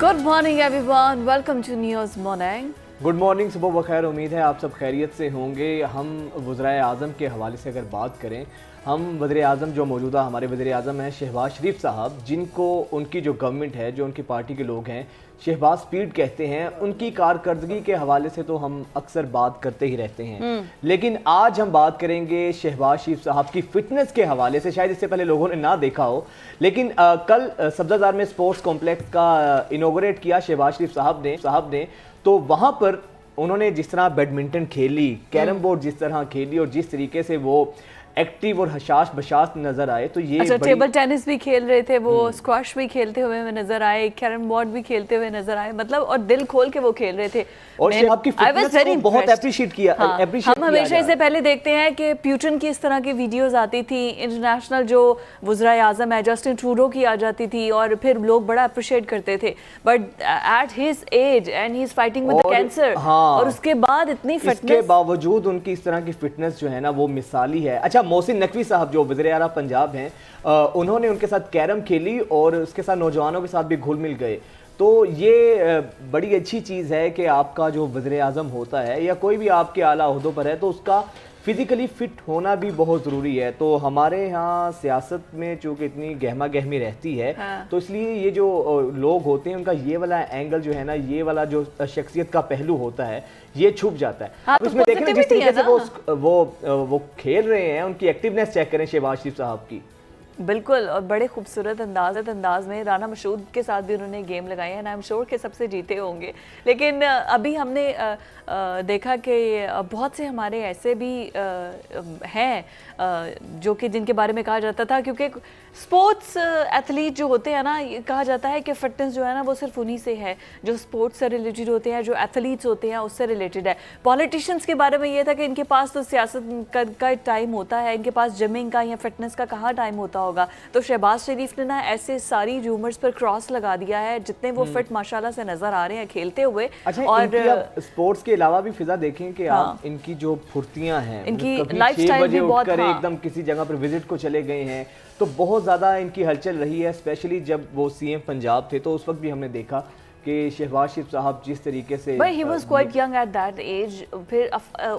Good morning everyone, welcome to news morning. Good morning, सुबह बखैर। उम्मीद है आप सब खैरियत से होंगे। हम वज़ीर आज़म के हवाले से अगर बात करें, हम वज़ीर आज़म जो मौजूदा हमारे वज़ीर आज़म हैं शहबाज शरीफ साहब, जिनको उनकी जो गवर्नमेंट है, जो उनकी पार्टी के लोग हैं शहबाज स्पीड कहते हैं, उनकी कारकर्दगी के हवाले से तो हम अक्सर बात करते ही रहते हैं। लेकिन आज हम बात करेंगे शहबाज शरीफ साहब की फिटनेस के हवाले से। शायद इससे पहले लोगों ने ना देखा हो, लेकिन कल सब्जादार में स्पोर्ट्स कॉम्प्लेक्स का इनोग्रेट किया शहबाज शरीफ साहब ने। तो वहाँ पर उन्होंने जिस तरह बैडमिंटन खेली, कैरम बोर्ड जिस तरह खेली और जिस तरीके से वो एक्टिव और हशाश बशाश नजर आए, तो ये अच्छा, टेबल टेनिस भी खेल रहे थे वो, स्क्वाश भी खेलते हुए नजर आए, कैरम बोर्ड भी खेलते हुए नजर आए, मतलब और दिल खोल के वो खेल रहे थे। और आपकी फिटनेस को बहुत अप्रिशिएट किया। हम हमेशा इससे पहले देखते हैं कि प्यूटन की इस तरह की वीडियोस आती थी, इंटरनेशनल जो वज़ीर आज़म है जस्टिन ट्रूडो की आ जाती थी और फिर लोग बड़ा अप्रिशिएट करते थे। But at his age and he is fighting with the cancer, और उसके बाद इतनी फिटनेस के बावजूद उनकी इस तरह की फिटनेस जो है ना वो मिसाली है। अच्छा, मोहसिन नकवी साहब जो वज़ीर आला पंजाब हैं, उन्होंने उनके साथ कैरम खेली और उसके साथ नौजवानों के साथ भी घुल मिल गए। तो ये बड़ी अच्छी चीज़ है कि आपका जो वज़ीर आज़म होता है या कोई भी आपके आला ओहदों पर है तो उसका फिज़िकली फ़िट होना भी बहुत ज़रूरी है। तो हमारे यहाँ सियासत में चूँकि इतनी गहमा गहमी रहती है, तो इसलिए ये जो लोग होते हैं उनका ये वाला एंगल जो है ना, ये वाला जो शख्सियत का पहलू होता है, ये छुप जाता है। हाँ, अब इसमें तो देखें जिस तरीके से वो खेल रहे हैं, उनकी एक्टिवनेस चेक करें शहबाज शरीफ साहब की। बिल्कुल, और बड़े खूबसूरत अंदाज में राना मशहूद के साथ भी उन्होंने गेम लगाए हैं। आई एम श्योर के सबसे जीते होंगे। लेकिन अभी हमने देखा कि बहुत से हमारे ऐसे भी हैं जो कि जिनके बारे में कहा जाता था, क्योंकि स्पोर्ट्स एथलीट जो होते हैं ना, कहा जाता है कि फिटनेस जो है ना वो सिर्फ उन्हीं से है जो स्पोर्ट्स से रिलेटेड होते हैं, जो एथलीट्स होते हैं उससे रिलेटेड है। पॉलिटिशियंस के बारे में ये था कि इनके पास तो सियासत का टाइम होता है, इनके पास जिमिंग का या फिटनेस का कहाँ टाइम होता होगा। तो शहबाज शरीफ ने ना ऐसे सारी रूमर्स पर क्रॉस लगा दिया है, जितने वो फिट माशाल्लाह से नजर आ रहे हैं खेलते हुए। अच्छा, और स्पोर्ट्स के अलावा भी फिजा देखें कि आप इनकी जो फुर्तियां हैं, इनकी लाइफस्टाइल भी बहुत एकदम किसी जगह पर विजिट को चले गए हैं, तो बहुत ज़्यादा इनकी हलचल रही है। स्पेशली जब वो सीएम पंजाब थे तो उस वक्त भी हमने देखा कि शहबाज शरीफ साहब जिस तरीके से he was quite young at that age. फिर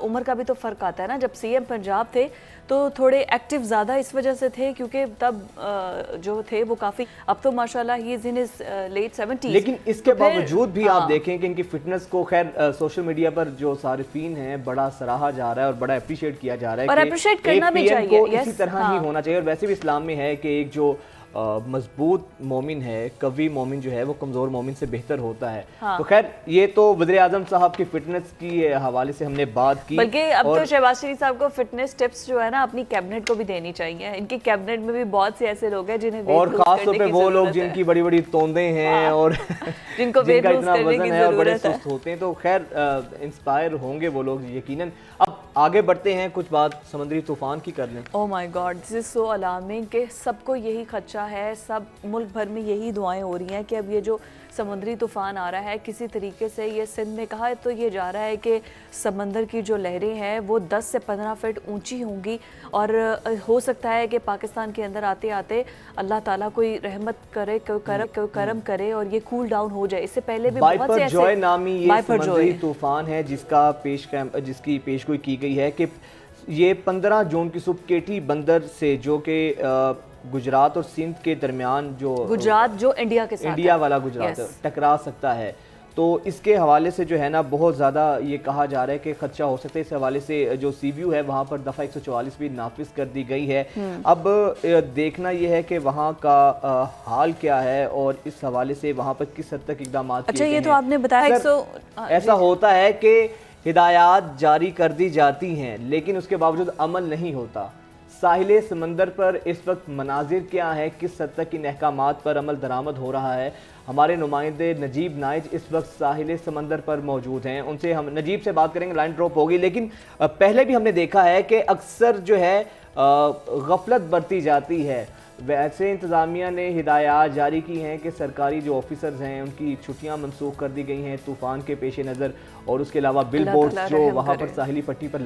उम्र का भी तो फ़र्क आता है ना। जब सीएम पंजाब थे तो थोड़े एक्टिव ज़्यादा इस वजह से थे क्योंकि तब जो थे वो काफ़ी, अब तो माशाल्लाह he is in his late 70s। लेकिन इसके बावजूद भी आप देखें कि इनकी फिटनेस को खैर सोशल मीडिया पर जो सारिफीन हैं बड़ा सराहा जा रहा है और बड़ा अप्रिशिएट किया जा रहा है, और अप्रिशिएट करना भी चाहिए। इसी तरह ही होना चाहिए। और वैसे भी इस्लाम में है कि एक जो मजबूत मोमिन है, कवी मोमिन जो है वो कमज़ोर मोमिन से बेहतर होता है। तो खैर ये तो वज़ीर आज़म साहब की फिटनेस की हवाले से हमने बात की, बल्कि अब तो शहबाज शरीफ साहब को फिटनेस टिप्स जो है ना अपनी कैबिनेट को भी देनी चाहिए। इनकी कैबिनेट में भी बहुत से ऐसे लोग हैं जिन्हें और खास तौर पे वो लोग जिनकी बड़ी बड़ी तोंदे हैं और जिनको वेट लूज करने की है और बड़े ज़रूरत है, सुस्त होते हैं, तो खैर इंस्पायर होंगे वो लोग यकीनन। अब आगे बढ़ते हैं, कुछ बात समुद्री तूफान की कर लें। Oh my God, this is so alarming कि सबको यही खदशा है, सब मुल्क भर में यही दुआएं हो रही हैं कि अब ये जो समुद्री तूफ़ान आ रहा है किसी तरीके से ये सिंध में कहा तो ये जा रहा है कि समंदर की जो लहरें हैं वो 10 से 15 फीट ऊंची होंगी, और हो सकता है कि पाकिस्तान के अंदर आते आते अल्लाह ताला कोई रहमत करे, करम करे और ये कूल डाउन हो जाए। इससे पहले भी बहुत से ऐसे नामी ये समुद्री तूफान है जिसकी पेशगोई की गई है कि ये 15 जून की सुबह केटी बंदर से, जो कि गुजरात और सिंध के दरमियान, जो गुजरात जो इंडिया के साथ इंडिया वाला गुजरात टकरा सकता है, तो इसके हवाले से जो है ना बहुत ज़्यादा ये कहा जा रहा है कि खदशा हो सकता है। इस हवाले से जो सी व्यू है वहाँ पर दफ़ा 144 भी नाफिज कर दी गई है। अब देखना ये है कि वहाँ का हाल क्या है और इस हवाले से वहाँ पर किस हद तक इकदाम। अच्छा, ये तो आपने बताया ऐसा होता है कि हिदायत जारी कर दी जाती हैं लेकिन उसके बावजूद अमल नहीं होता। साहिल समंदर पर इस वक्त मनाजिर क्या है, किस हद तक इन अहकामात पर अमल दरामद हो रहा है। हमारे नुमाइंदे नजीब नाइज इस वक्त साहिल समंदर पर मौजूद हैं, उनसे हम नजीब से बात करेंगे। लाइन ड्रॉप होगी, लेकिन पहले भी हमने देखा है कि अक्सर जो है गफलत बरती जाती है। वैसे इंतज़ामिया ने हिदायत जारी की हैं कि सरकारी जो ऑफिसर्स हैं उनकी छुट्टियां मनसूख कर दी गई हैं तूफ़ान के पेश नज़र, और उसके अलावा बिल बोर्ड जो वहाँ पर साहिली पट्टी पर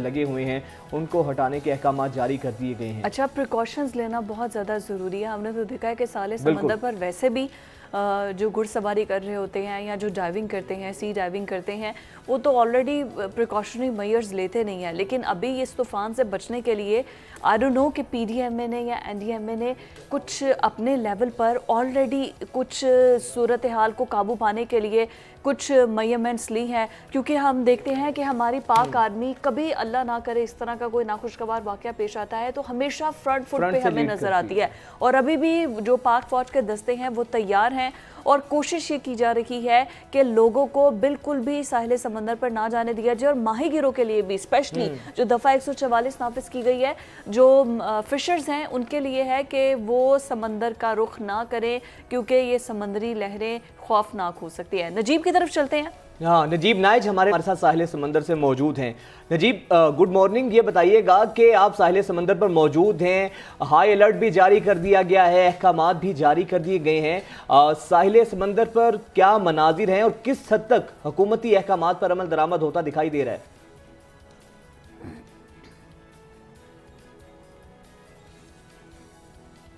लगे हुए हैं उनको हटाने के अहकाम जारी कर दिए गए हैं। अच्छा, प्रिकॉशंस लेना बहुत ज़्यादा ज़रूरी है। हमने तो देखा है कि साले समंदर पर वैसे भी जो घुड़सवारी कर रहे होते हैं या जो डाइविंग करते हैं, सी डाइविंग करते हैं, वो तो ऑलरेडी प्रिकॉशनरी मेजर्स लेते नहीं हैं। लेकिन अभी इस तूफ़ान से बचने के लिए आई डोंट नो कि पीडीएमए ने या एनडीएमए ने कुछ अपने लेवल पर ऑलरेडी कुछ सूरत हाल को काबू पाने के लिए कुछ मेजरमेंट्स ली हैं, क्योंकि हम देखते हैं कि हमारी पाक आर्मी कभी अल्लाह ना करे इस तरह का कोई नाखुशगवार वाक़या पेश आता है तो हमेशा फ्रंट फुट पे हमें नज़र आती है। और अभी भी जो पाक फ़ौज के दस्ते हैं वो तैयार हैं और कोशिश ये की जा रही है कि लोगों को बिल्कुल भी साहिल समंदर पर ना जाने दिया जाए। और माहीगिरों के लिए भी स्पेशली जो दफ़ा 144 नाफिज की गई है, जो फिशर्स हैं उनके लिए है कि वो समंदर का रुख ना करें, क्योंकि ये समंदरी लहरें खौफनाक हो सकती है। नजीब की तरफ चलते हैं। हाँ, नजीब नाइज हमारे साथ साहिल समंदर से मौजूद हैं। Najeeb, good morning. ये बताइएगा कि आप साहिल समंदर पर मौजूद हैं, हाई अलर्ट भी जारी कर दिया गया है, अहकामात भी जारी कर दिए गए हैं। साहिल समंदर पर क्या मनाजिर हैं और किस हद तक हुकूमती अहकामात पर अमल दरामद होता दिखाई दे रहा है?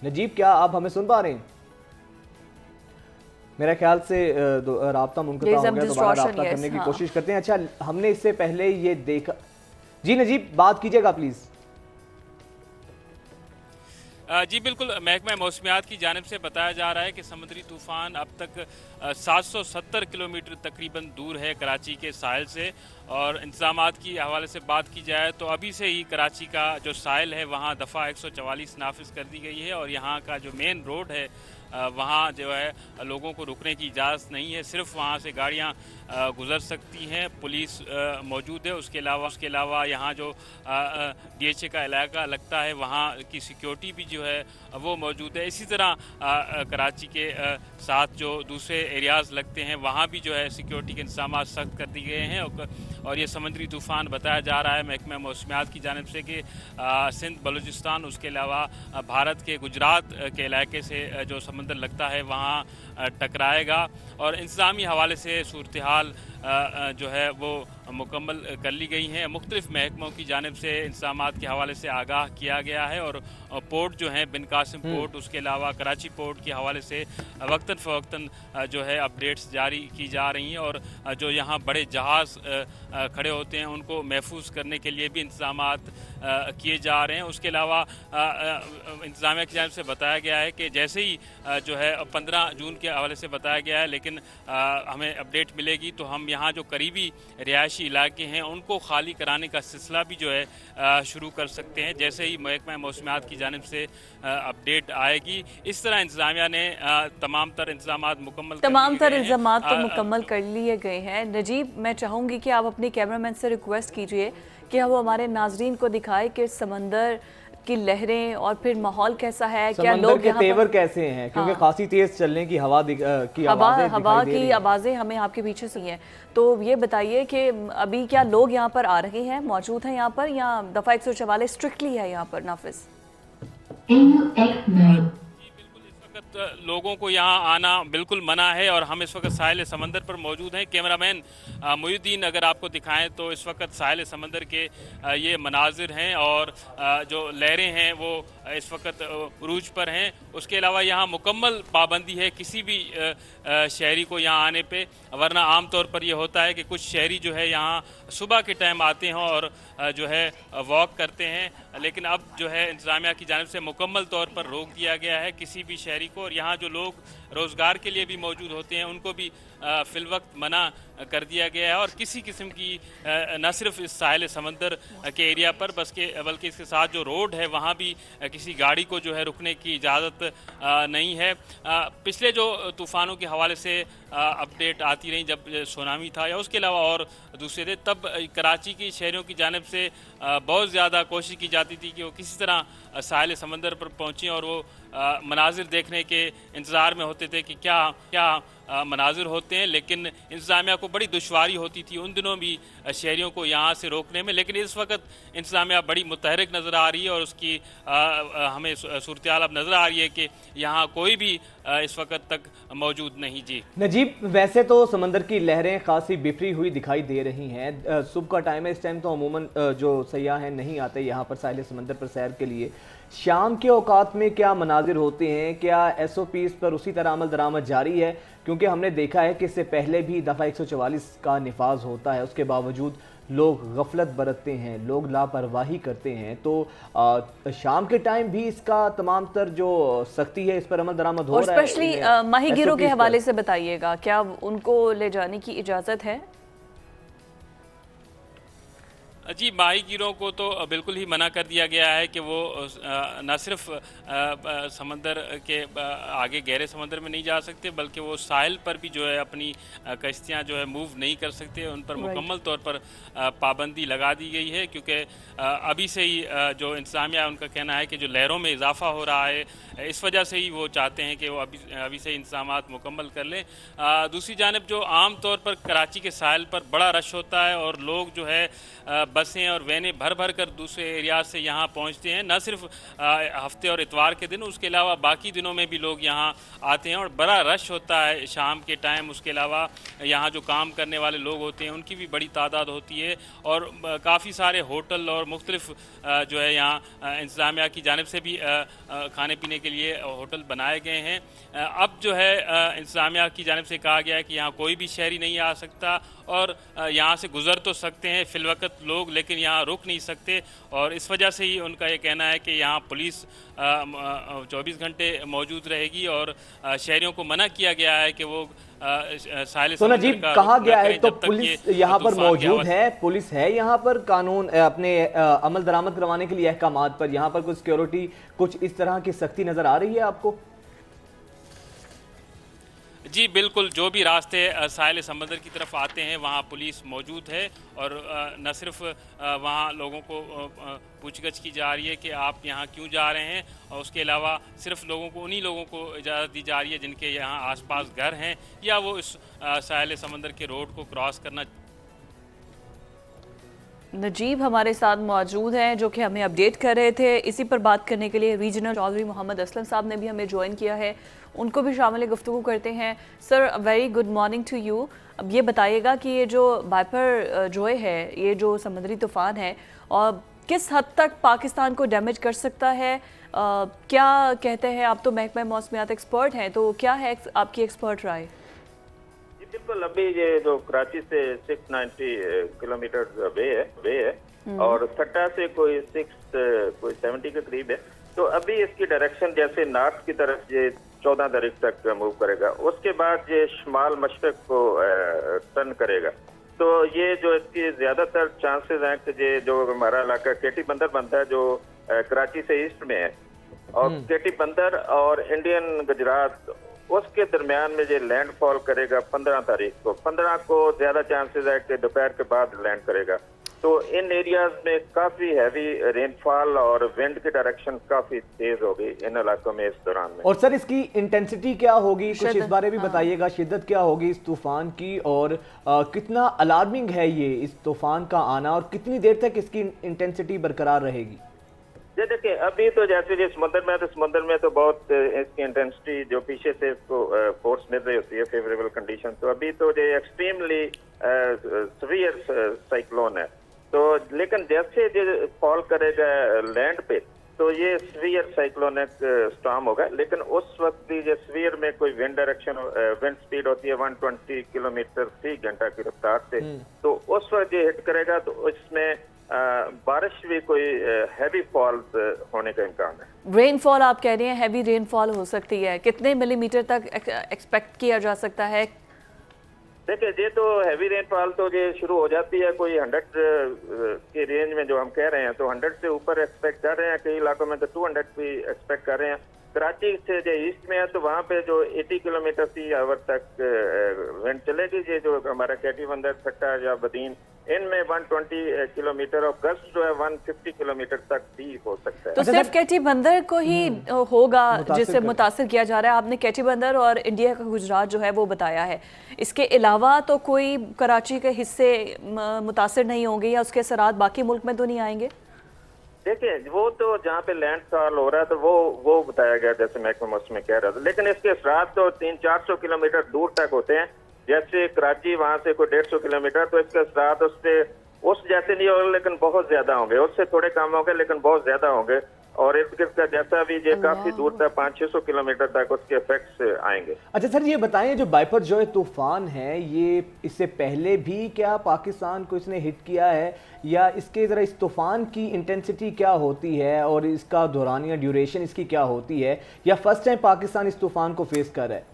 नजीब, क्या आप हमें सुन पा रहे हैं? मेरा ख्याल से राब्ता मुनक़ता हो गया, दोबारा राब्ता करने की कोशिश करते हैं। अच्छा, हमने इससे पहले ये देखा। जी नजीब, बात कीजिएगा प्लीज़। जी बिल्कुल, महकमा मौसमियात की जानिब से बताया जा रहा है कि समुद्री तूफ़ान अब तक 770 किलोमीटर तकरीबन दूर है कराची के साहिल से। और इंतज़ामात की हवाले से बात की जाए तो अभी से ही कराची का जो साहिल है वहाँ दफ़ा 144 नाफिज कर दी गई है और यहाँ का जो मेन रोड है वहाँ जो है लोगों को रुकने की इजाज़त नहीं है, सिर्फ वहाँ से गाड़ियाँ गुज़र सकती हैं। पुलिस मौजूद है। उसके अलावा यहाँ जो डीएचए का इलाका लगता है वहाँ की सिक्योरिटी भी जो है वो मौजूद है। इसी तरह कराची के साथ जो दूसरे एरियाज़ लगते हैं वहाँ भी जो है सिक्योरिटी के इंतजाम सख्त कर दिए गए हैं। और ये समुद्री तूफ़ान बताया जा रहा है महकमा मौसमियात की जानिब से कि सिंध, बलूचिस्तान, उसके अलावा भारत के गुजरात के इलाके से जो समंदर लगता है वहाँ टकराएगा। और इंतज़ामी हवाले से सूरत हाल जो है वो मुकम्मल कर ली गई हैं। मुख्तलिफ़ महकमों की जानिब से इंतज़ामात के हवाले से आगाह किया गया है और पोर्ट जो है बिन कासिम पोर्ट, उसके अलावा कराची पोर्ट के हवाले से वक्तन फ़वक्तन जो है अपडेट्स जारी की जा रही हैं। और जो यहाँ बड़े जहाज़ खड़े होते हैं उनको महफूज करने के लिए भी इंतज़ामात किए जा रहे हैं। उसके अलावा इंतज़ामिया की जानिब से बताया गया है कि जैसे ही जो है 15 जून के हवाले से बताया गया है, लेकिन हमें अपडेट मिलेगी तो हम यहाँ जो करीबी रिहायशी इलाके हैं उनको खाली कराने का सिलसिला भी जो है शुरू कर सकते हैं जैसे ही महकमा मौसमियात की जानिब से अपडेट आएगी। इस तरह इंतज़ामिया ने तमाम तर इंतज़ाम तो मुकम्मल कर लिए गए हैं। नजीब, मैं चाहूँगी कि आप अपने कैमरामैन से रिक्वेस्ट कीजिए कि वो हमारे नाजरीन को दिखाए कि समंदर की लहरें और फिर माहौल कैसा है, क्या लोग के तेवर कैसे हैं, क्योंकि हाँ। खासी तेज चलने की हवा की आवाज़ें हमें आपके पीछे से हैं। तो ये बताइए कि अभी क्या लोग यहाँ पर आ रहे हैं, मौजूद हैं यहाँ पर, या दफ़ा 144 स्ट्रिक्टली है यहाँ पर नाफिज? लोगों को यहाँ आना बिल्कुल मना है और हम इस वक्त साहिल समंदर पर मौजूद हैं। कैमरामैन मुयुद्दीन अगर आपको दिखाएं तो इस वक्त साहिल समंदर के ये मनाजिर हैं और जो लहरें हैं वो इस वक्त उरूज पर हैं। उसके अलावा यहाँ मुकम्मल पाबंदी है किसी भी शहरी को यहाँ आने पे, वरना आम तौर पर यह होता है कि कुछ शहरी जो है यहाँ सुबह के टाइम आते हैं और जो है वॉक करते हैं, लेकिन अब जो है इंतज़ामिया की जानिब से मुकम्मल तौर पर रोक दिया गया है किसी भी शहरी को। और यहाँ जो लोग रोज़गार के लिए भी मौजूद होते हैं उनको भी फ़िल वक्त मना कर दिया गया है। और किसी किस्म की न सिर्फ इस साहिल समंदर के एरिया पर बल्कि इसके साथ जो रोड है वहाँ भी किसी गाड़ी को जो है रुकने की इजाज़त नहीं है। पिछले जो तूफ़ानों के हवाले से अपडेट आती रही, जब सुनामी था या उसके अलावा और दूसरे थे, तब कराची की शहरियों की जानिब से बहुत ज़्यादा कोशिश की जाती थी कि वो किसी तरह साहिल समंदर पर पहुँचें और वो मनाजिर देखने के इंतज़ार में होते थे कि क्या मनाजिर होते हैं। लेकिन इंतज़ामिया को बड़ी दुश्वारी होती थी उन दिनों भी शहरियों को यहाँ से रोकने में। लेकिन इस वक्त इंतज़ामिया बड़ी मुतहरिक नज़र आ रही है और उसकी हमें सूरत हाल अब नज़र आ रही है कि यहाँ कोई भी इस वक्त तक मौजूद नहीं। जी नजीब, वैसे तो समंदर की लहरें खासी बिफरी हुई दिखाई दे रही हैं। सुबह का टाइम है, इस टाइम तो अमूमन जो सयाह हैं नहीं आते यहाँ पर साहिल समंदर पर सैर के लिए, शाम के औकात में क्या मनाजिर होते हैं, क्या SOPs पर उसी तरह अमल दरामद जारी है? क्योंकि हमने देखा है कि इससे पहले भी दफ़ा 144 का निफाज होता है, उसके बावजूद लोग गफलत बरतते हैं, लोग लापरवाही करते हैं। तो शाम के टाइम भी इसका तमाम तर जो सख्ती है इस पर अमल दरामद हो और रहा है। स्पेशली माहीगीरों के हवाले से बताइएगा, क्या उनको ले जाने की इजाज़त है? जी, माहीगीरों को तो बिल्कुल ही मना कर दिया गया है कि वो न सिर्फ समंदर के आगे गहरे समंदर में नहीं जा सकते, बल्कि वो साहिल पर भी जो है अपनी कश्तियाँ जो है मूव नहीं कर सकते। उन पर मुकम्मल तौर पर पाबंदी लगा दी गई है, क्योंकि अभी से ही जो इंतज़ामिया उनका कहना है कि जो लहरों में इजाफा हो रहा है, इस वजह से ही वो चाहते हैं कि वो अभी से इंतज़ामात मुकम्मल कर लें। दूसरी जानब जो आम तौर पर कराची के साहिल पर बड़ा रश होता है और लोग जो है बसें और वैनें भर भर कर दूसरे एरियाज से यहाँ पहुँचते हैं, न सिर्फ हफ्ते और इतवार के दिन, उसके अलावा बाकी दिनों में भी लोग यहाँ आते हैं और बड़ा रश होता है शाम के टाइम। उसके अलावा यहाँ जो काम करने वाले लोग होते हैं उनकी भी बड़ी तादाद होती है और काफ़ी सारे होटल और मुख्तलिफ जो है यहाँ इंतज़ामिया की जानिब से भी खाने पीने के लिए होटल बनाए गए हैं। अब जो है इंतज़ामिया की जानिब से कहा गया है कि यहाँ कोई भी शहरी नहीं आ सकता और यहाँ से गुज़र तो सकते हैं फिलवक़्त लोग, लेकिन यहाँ रुक नहीं सकते। और इस वजह से ही उनका ये कहना है कि यहाँ पुलिस 24 घंटे मौजूद रहेगी और शहरियों को मना किया गया है कि वो साहिल तो नजीब कहा गया है, तो पुलिस यहाँ पर मौजूद है, पुलिस है यहाँ पर कानून अपने अमल दरामद करवाने के लिए अहकामात पर, यहाँ पर कुछ सिक्योरिटी कुछ इस तरह की सख्ती नज़र आ रही है आपको? जी बिल्कुल, जो भी रास्ते साहिल समंदर की तरफ आते हैं वहाँ पुलिस मौजूद है और न सिर्फ वहाँ लोगों को पूछगछ की जा रही है कि आप यहाँ क्यों जा रहे हैं, और उसके अलावा सिर्फ उन्हीं लोगों को इजाज़त दी जा रही है जिनके यहाँ आसपास घर हैं या वो इस साहिल समंदर के रोड को क्रॉस करना। नजीब हमारे साथ मौजूद हैं जो कि हमें अपडेट कर रहे थे। इसी पर बात करने के लिए रीजनल चौधरी मोहम्मद असलम साहब ने भी हमें ज्वाइन किया है, उनको भी शामिल गुफ्तगू करते हैं। Sir, very good morning to you. अब ये बताइएगा कि ये जो वाइपर जोए है, ये जो समुद्री तूफ़ान है, और किस हद तक पाकिस्तान को डैमेज कर सकता है? क्या कहते हैं आप? तो महकमा मौसमियात एक्सपर्ट हैं, तो क्या है आपकी एक्सपर्ट राय? बिल्कुल, अभी ये जो कराची से 690 किलोमीटर वे है और थट्टा से कोई 70 के करीब है। तो अभी इसकी डायरेक्शन जैसे नॉर्थ की तरफ ये 14 तारीख तक मूव करेगा, उसके बाद ये शुमाल मशरक को टर्न करेगा। तो ये जो इसकी ज्यादातर चांसेस हैं कि ये जो हमारा इलाका केटी बंदर बनता है, जो कराची से ईस्ट में है, और केटी बंदर और इंडियन गुजरात उसके दरमियान में ये लैंडफॉल करेगा 15 तारीख को। 15 को ज्यादा चांसेस है कि दोपहर के बाद लैंड करेगा। तो इन एरियाज में काफी हैवी रेनफॉल और विंड की डायरेक्शन काफी तेज होगी इन इलाकों में इस दौरान में। और सर, इसकी इंटेंसिटी क्या होगी, कुछ इस बारे में बताइएगा। शिद्दत क्या होगी इस तूफान की, और कितना अलार्मिंग है ये इस तूफान का आना, और कितनी देर तक इसकी इंटेंसिटी बरकरार रहेगी? ये देखिए, अभी तो जैसे ये समुद्र में तो बहुत इसकी इंटेंसिटी जो पीछे से इसको फोर्स मिल रही होती है, फेवरेबल कंडीशन। तो अभी तो ये एक्सट्रीमली सीवियर साइक्लोन है। तो लेकिन जैसे ये फॉल करेगा लैंड पे तो ये सीवियर साइक्लोनिक स्टॉर्म होगा। लेकिन उस वक्त भी ये सीवियर में कोई विंड स्पीड होती है 120 किलोमीटर फी घंटा की रफ्तार से। तो उस वक्त ये हिट करेगा तो इसमें बारिश भी कोई हैवी फॉल्स होने का इम्कान है। रेनफॉल आप कह रहे हैं हैवी रेनफॉल हो सकती है, कितने मिलीमीटर तक एक्सपेक्ट किया जा सकता है? देखिए, ये तो हैवी रेनफॉल तो ये शुरू हो जाती है कोई 100 के रेंज में जो हम कह रहे हैं, तो 100 से ऊपर एक्सपेक्ट कर रहे हैं। कई इलाकों में तो 200 भी एक्सपेक्ट कर रहे हैं। कराची से जो ईस्ट में है तो वहाँ पे जो 80 किलोमीटर फी आवर तक विंड चलेगी। ये जो हमारा केटी बंदर, थट्टा या बदीन, इनमें 120 किलोमीटर और गस्ट जो है 150 किलोमीटर तक भी हो सकता है। तो सिर्फ केटी बंदर को ही होगा जिससे मुतासिर किया जा रहा है? आपने केटी बंदर और इंडिया का गुजरात जो है वो बताया है, इसके अलावा तो कोई कराची के हिस्से मुतासिर नहीं होंगे, या उसके असरात बाकी मुल्क में तो नहीं आएंगे? देखिए, वो तो जहाँ पे लैंडफॉल हो रहा है तो वो बताया गया, जैसे महकमा मौसम में कह रहा था। लेकिन इसके असरात तो 300-400 किलोमीटर दूर तक होते हैं। जैसे कराची वहाँ से कोई 150 किलोमीटर, तो इसके असरात उस जैसे नहीं होंगे, लेकिन बहुत ज्यादा होंगे। उससे थोड़े कम होंगे लेकिन बहुत ज्यादा होंगे। और इर्द गिर्द का जैसा भी जो काफी दूर तक 500-600 किलोमीटर तक उसके इफेक्ट्स आएंगे। अच्छा सर, ये बताएं जो बाइपरजॉय तूफान है, ये इससे पहले भी क्या पाकिस्तान को इसने हिट किया है, या इसके ज़रा इस तूफान की इंटेंसिटी क्या होती है और इसका दौरानिया ड्यूरेशन इसकी क्या होती है, या फर्स्ट टाइम पाकिस्तान इस तूफान को फेस कर रहा है?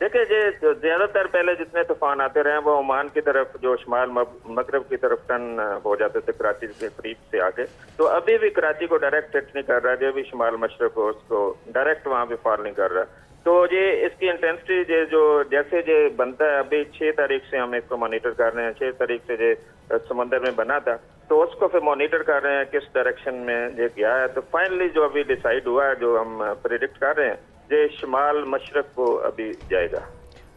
देखिए, जो ज्यादातर पहले जितने तूफान आते रहे वो ओमान की तरफ, जो शुमाल मगरब की तरफ टर्न हो जाते थे कराची के करीब से आके, तो अभी भी कराची को डायरेक्ट हिट नहीं कर रहा है, जो भी शुमाल मशरक हो उसको डायरेक्ट वहाँ पे फॉल नहीं कर रहा। तो ये इसकी इंटेंसिटी जो जैसे जो बनता है, अभी 6 तारीख से हम इसको मॉनिटर कर रहे हैं, 6 तारीख से जो समंदर में बना था तो उसको फिर मॉनिटर कर रहे हैं किस डायरेक्शन में ये गया है। तो फाइनली जो अभी डिसाइड हुआ है, जो हम प्रेडिक्ट कर रहे हैं, ये शुमाल मशरक को अभी जाएगा।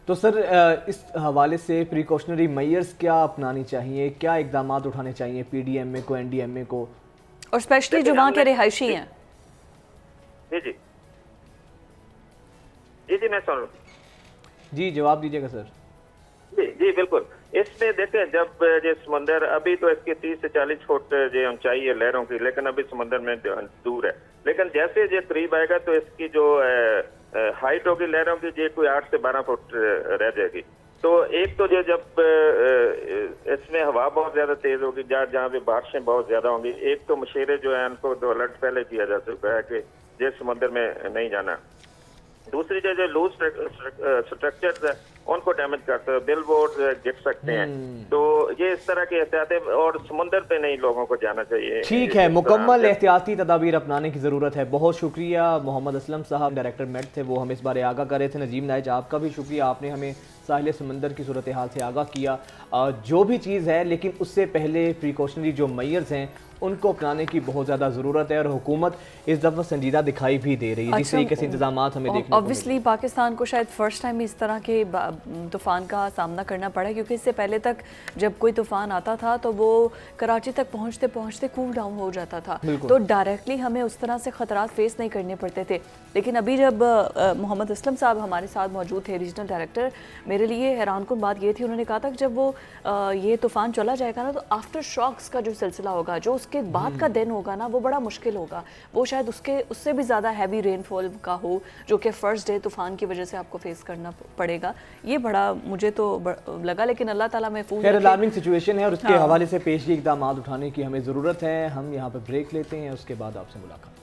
तो सर इस हवाले से प्रिकॉशनरी मेजर्स क्या अपनानी चाहिए, क्या इकदाम उठाने चाहिए PDMA को, NDMA को, और स्पेशली जो वहाँ के रिहायशी हैं? जी जी जी जी मैं सुन रहा हूँ। जी जवाब दीजिएगा सर। जी जी बिल्कुल। इसमें देखें, जब ये समंदर अभी तो इसके 30 से 40 फुट जो ऊंचाई है लहरों की, लेकिन अभी समंदर में दूर है, लेकिन जैसे ये करीब आएगा तो इसकी जो हाइट होगी लहरों की, ये कोई 8 से 12 फुट रह जाएगी। तो एक तो जो जब इसमें हवा बहुत ज्यादा तेज होगी, जहाँ पे बारिशें बहुत ज्यादा होंगी, एक तो मशेरे जो है उनको तो अलर्ट पहले किया जा चुका है कि ये समंदर में नहीं जाना। दूसरी जो लूज स्ट्रक्चर्स है उनको डैमेज करते हैं, बिल बोर्ड गिर सकते हैं। तो ये इस तरह के एहतियात, और समुंदर पे नहीं लोगों को जाना चाहिए। ठीक है, मुकम्मल एहतियाती तदाबीर अपनाने की ज़रूरत है। बहुत शुक्रिया। मोहम्मद असलम साहब डायरेक्टर मेट थे, वो हमें इस बारे आगाह कर रहे थे। नजीम नाइज, आपका भी शुक्रिया, आपने हमें साहिल समंदर की सूरत हाल से आगाह किया। जो भी चीज़ है, लेकिन उससे पहले प्रिकॉशनरी जो मेजर्स हैं उनको अपनाने की बहुत ज़्यादा ज़रूरत है, और हुकूमत इस दफ़ा संजीदा दिखाई भी दे रही है। जिस तरीके से इंतजाम हमें देखने ऑब्वियसली पाकिस्तान को शायद फर्स्ट टाइम इस तरह के तूफ़ान का सामना करना पड़ा, क्योंकि इससे पहले तक जब कोई तूफ़ान आता था तो वो कराची तक पहुंचते पहुंचते कूल डाउन हो जाता था, तो डायरेक्टली हमें उस तरह से ख़तरात फेस नहीं करने पड़ते थे। लेकिन अभी जब मोहम्मद असलम साहब हमारे साथ मौजूद थे, रीजनल डायरेक्टर, मेरे लिए हैरानकुन बात ये थी, उन्होंने कहा था कि जब वो ये तूफ़ान चला जाएगा ना, तो आफ्टर शॉक्स का जो सिलसिला होगा, जो उसके बाद का दिन होगा ना, वो बड़ा मुश्किल होगा। वो शायद उससे भी ज़्यादा हैवी रेनफॉल का हो, जो कि फर्स्ट डे तूफ़ान की वजह से आपको फेस करना पड़ेगा। ये बड़ा मुझे तो लगा, लेकिन अल्लाह ताला महफूज रखे। अलार्मिंग सिचुएशन है, और उसके हवाले से पेशगी इक़दाम उठाने की हमें ज़रूरत है। हम यहाँ पर ब्रेक लेते हैं, उसके बाद आपसे मुलाकात करें।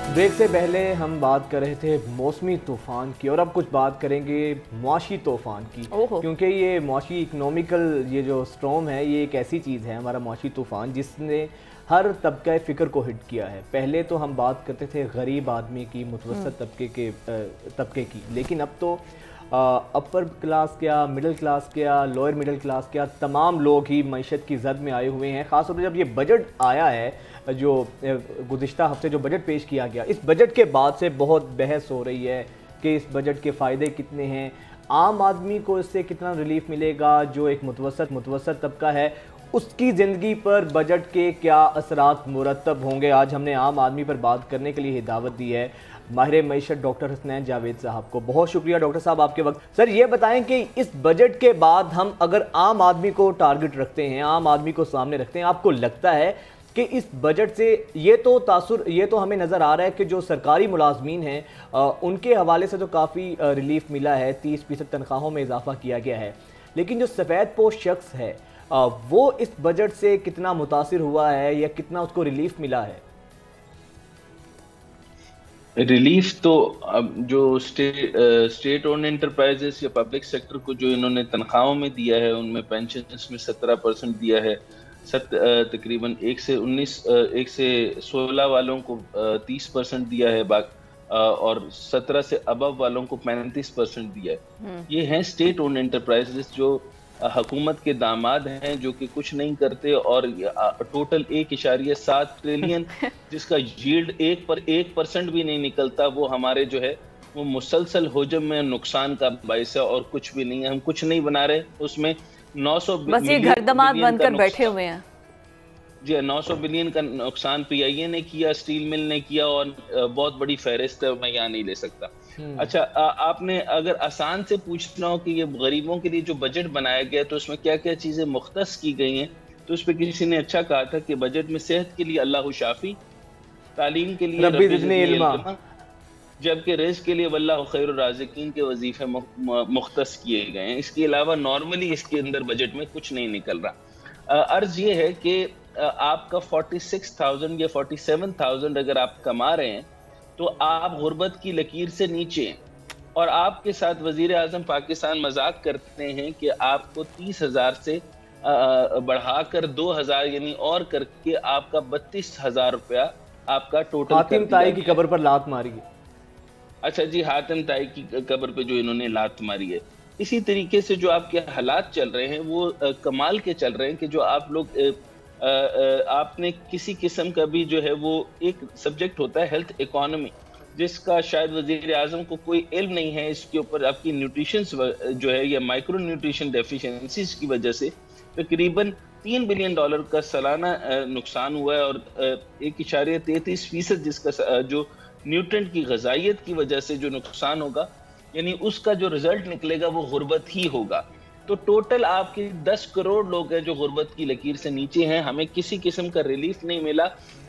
ब्रेक से पहले हम बात कर रहे थे मौसमी तूफ़ान की, और अब कुछ बात करेंगे मुआशी तूफ़ान की, क्योंकि ये मुआशी इकनॉमिकल ये जो स्टॉर्म है, ये एक ऐसी चीज़ है, हमारा मुआशी तूफ़ान, जिसने हर तबका फ़िक्र को हिट किया है। पहले तो हम बात करते थे गरीब आदमी की, मुतवसत तबके की, लेकिन अब तो अपर क्लास क्या, मिडिल क्लास क्या, लोअर मिडिल क्लास क्या, तमाम लोग ही मईशत की जद में आए हुए हैं। ख़ासतौर पर जब ये बजट आया है, जो गुज़िश्ता हफ्ते जो बजट पेश किया गया, इस बजट के बाद से बहुत बहस हो रही है कि इस बजट के फ़ायदे कितने हैं, आम आदमी को इससे कितना रिलीफ मिलेगा, जो एक मुतवसत तबका है उसकी ज़िंदगी पर बजट के क्या असरात मुरतब होंगे। आज हमने आम आदमी पर बात करने के लिए दावत दी है माहिर मईशत डॉक्टर हसनैन जावेद साहब को। बहुत शुक्रिया डॉक्टर साहब आपके वक्त। सर ये बताएं कि इस बजट के बाद हम अगर आम आदमी को टारगेट रखते हैं, आम आदमी को सामने रखते हैं, आपको लगता है कि इस बजट से ये तो हमें नज़र आ रहा है कि जो सरकारी मुलाजमीन हैं उनके हवाले से तो काफ़ी रिलीफ मिला है, 30% तनख्वाहों में इजाफा किया गया है, लेकिन जो सफ़ेद पोश शख्स है वो इस बजट से कितना मुतासिर हुआ है या कितना उसको रिलीफ मिला है? रिलीफ तो अब जो स्टेट ओन एंटरप्राइजेस या पब्लिक सेक्टर को जो इन्होंने तनख्वाहों में दिया है, उनमें पेंशन्स में 17% दिया है, तकरीबन 1 से 16 वालों को 30% दिया है, और 17 से अबव वालों को 35% दिया है। ये हैं स्टेट ओन एंटरप्राइजेस जो हुकूमत के दामाद हैं, जो कि कुछ नहीं करते, और टोटल 1.7 ट्रिलियन जिसका यील्ड 1% भी नहीं निकलता, वो हमारे जो है वो मुसलसल हुजम में नुकसान का बायस है, और कुछ भी नहीं है। हम कुछ नहीं बना रहे, उसमें 900 बस ये घर दमाद बनकर बैठे हुए हैं। जी 900 बिलियन का नुकसान पीआईए ने किया, स्टील मिल ने किया, और बहुत बड़ी फहरिस्त है, मैं यहाँ नहीं ले सकता। अच्छा, आपने अगर आसान से पूछना हो कि ये गरीबों के लिए जो बजट बनाया गया तो उसमें क्या क्या चीजें मुख्तस की गई हैं, तो उस पर किसी ने अच्छा कहा था कि बजट में सेहत के लिए अल्लाह शाफी, तालीम के लिए रब्बी ज़िदनी इल्मा, जबकि रिज़्क़ के लिए वल्लाहु खैरुर राज़िकीन के वजीफे मुख्तस किए गए हैं। इसके अलावा नॉर्मली इसके अंदर बजट में कुछ नहीं निकल रहा। अर्ज ये है कि आपका 46,000 या 47,000 अगर आप कमा रहे हैं तो आप गुर्बत की लकीर से नीचे हैं, और आपके साथ वजीर आज़म पाकिस्तान मजाक करते हैं कि आपको 30,000 से बढ़ाकर 2,000 यानी और करके आपका 32,000 रुपया आपका टोटल हातिम ताई की कब्र पर लात मारी है। अच्छा जी, हातिम ताई की कब्र पे जो इन्होंने लात मारी है। इसी तरीके से जो आपके हालात चल रहे हैं वो कमाल के चल रहे हैं कि जो आप लोग आपने किसी किस्म का भी जो है वो एक सब्जेक्ट होता है हेल्थ इकोनॉमी, जिसका शायद वजीर आजम को कोई इल्म नहीं है। इसके ऊपर आपकी न्यूट्रिशन जो है या माइक्रो न्यूट्रिशन डेफिशिएंसीज की वजह से तकरीबन $3 बिलियन का सालाना नुकसान हुआ है, और 1.33% जिसका जो न्यूट्रेंट की ग़िज़ाइयत की वजह से जो नुकसान होगा, यानी उसका जो रिजल्ट निकलेगा वो गुर्बत ही होगा। तो टोटल आपके 10 करोड़ लोग हैं जो गुर्बत की लकीर से नीचे हैं, हमें किसी किस्म का रिलीफ नहीं मिला।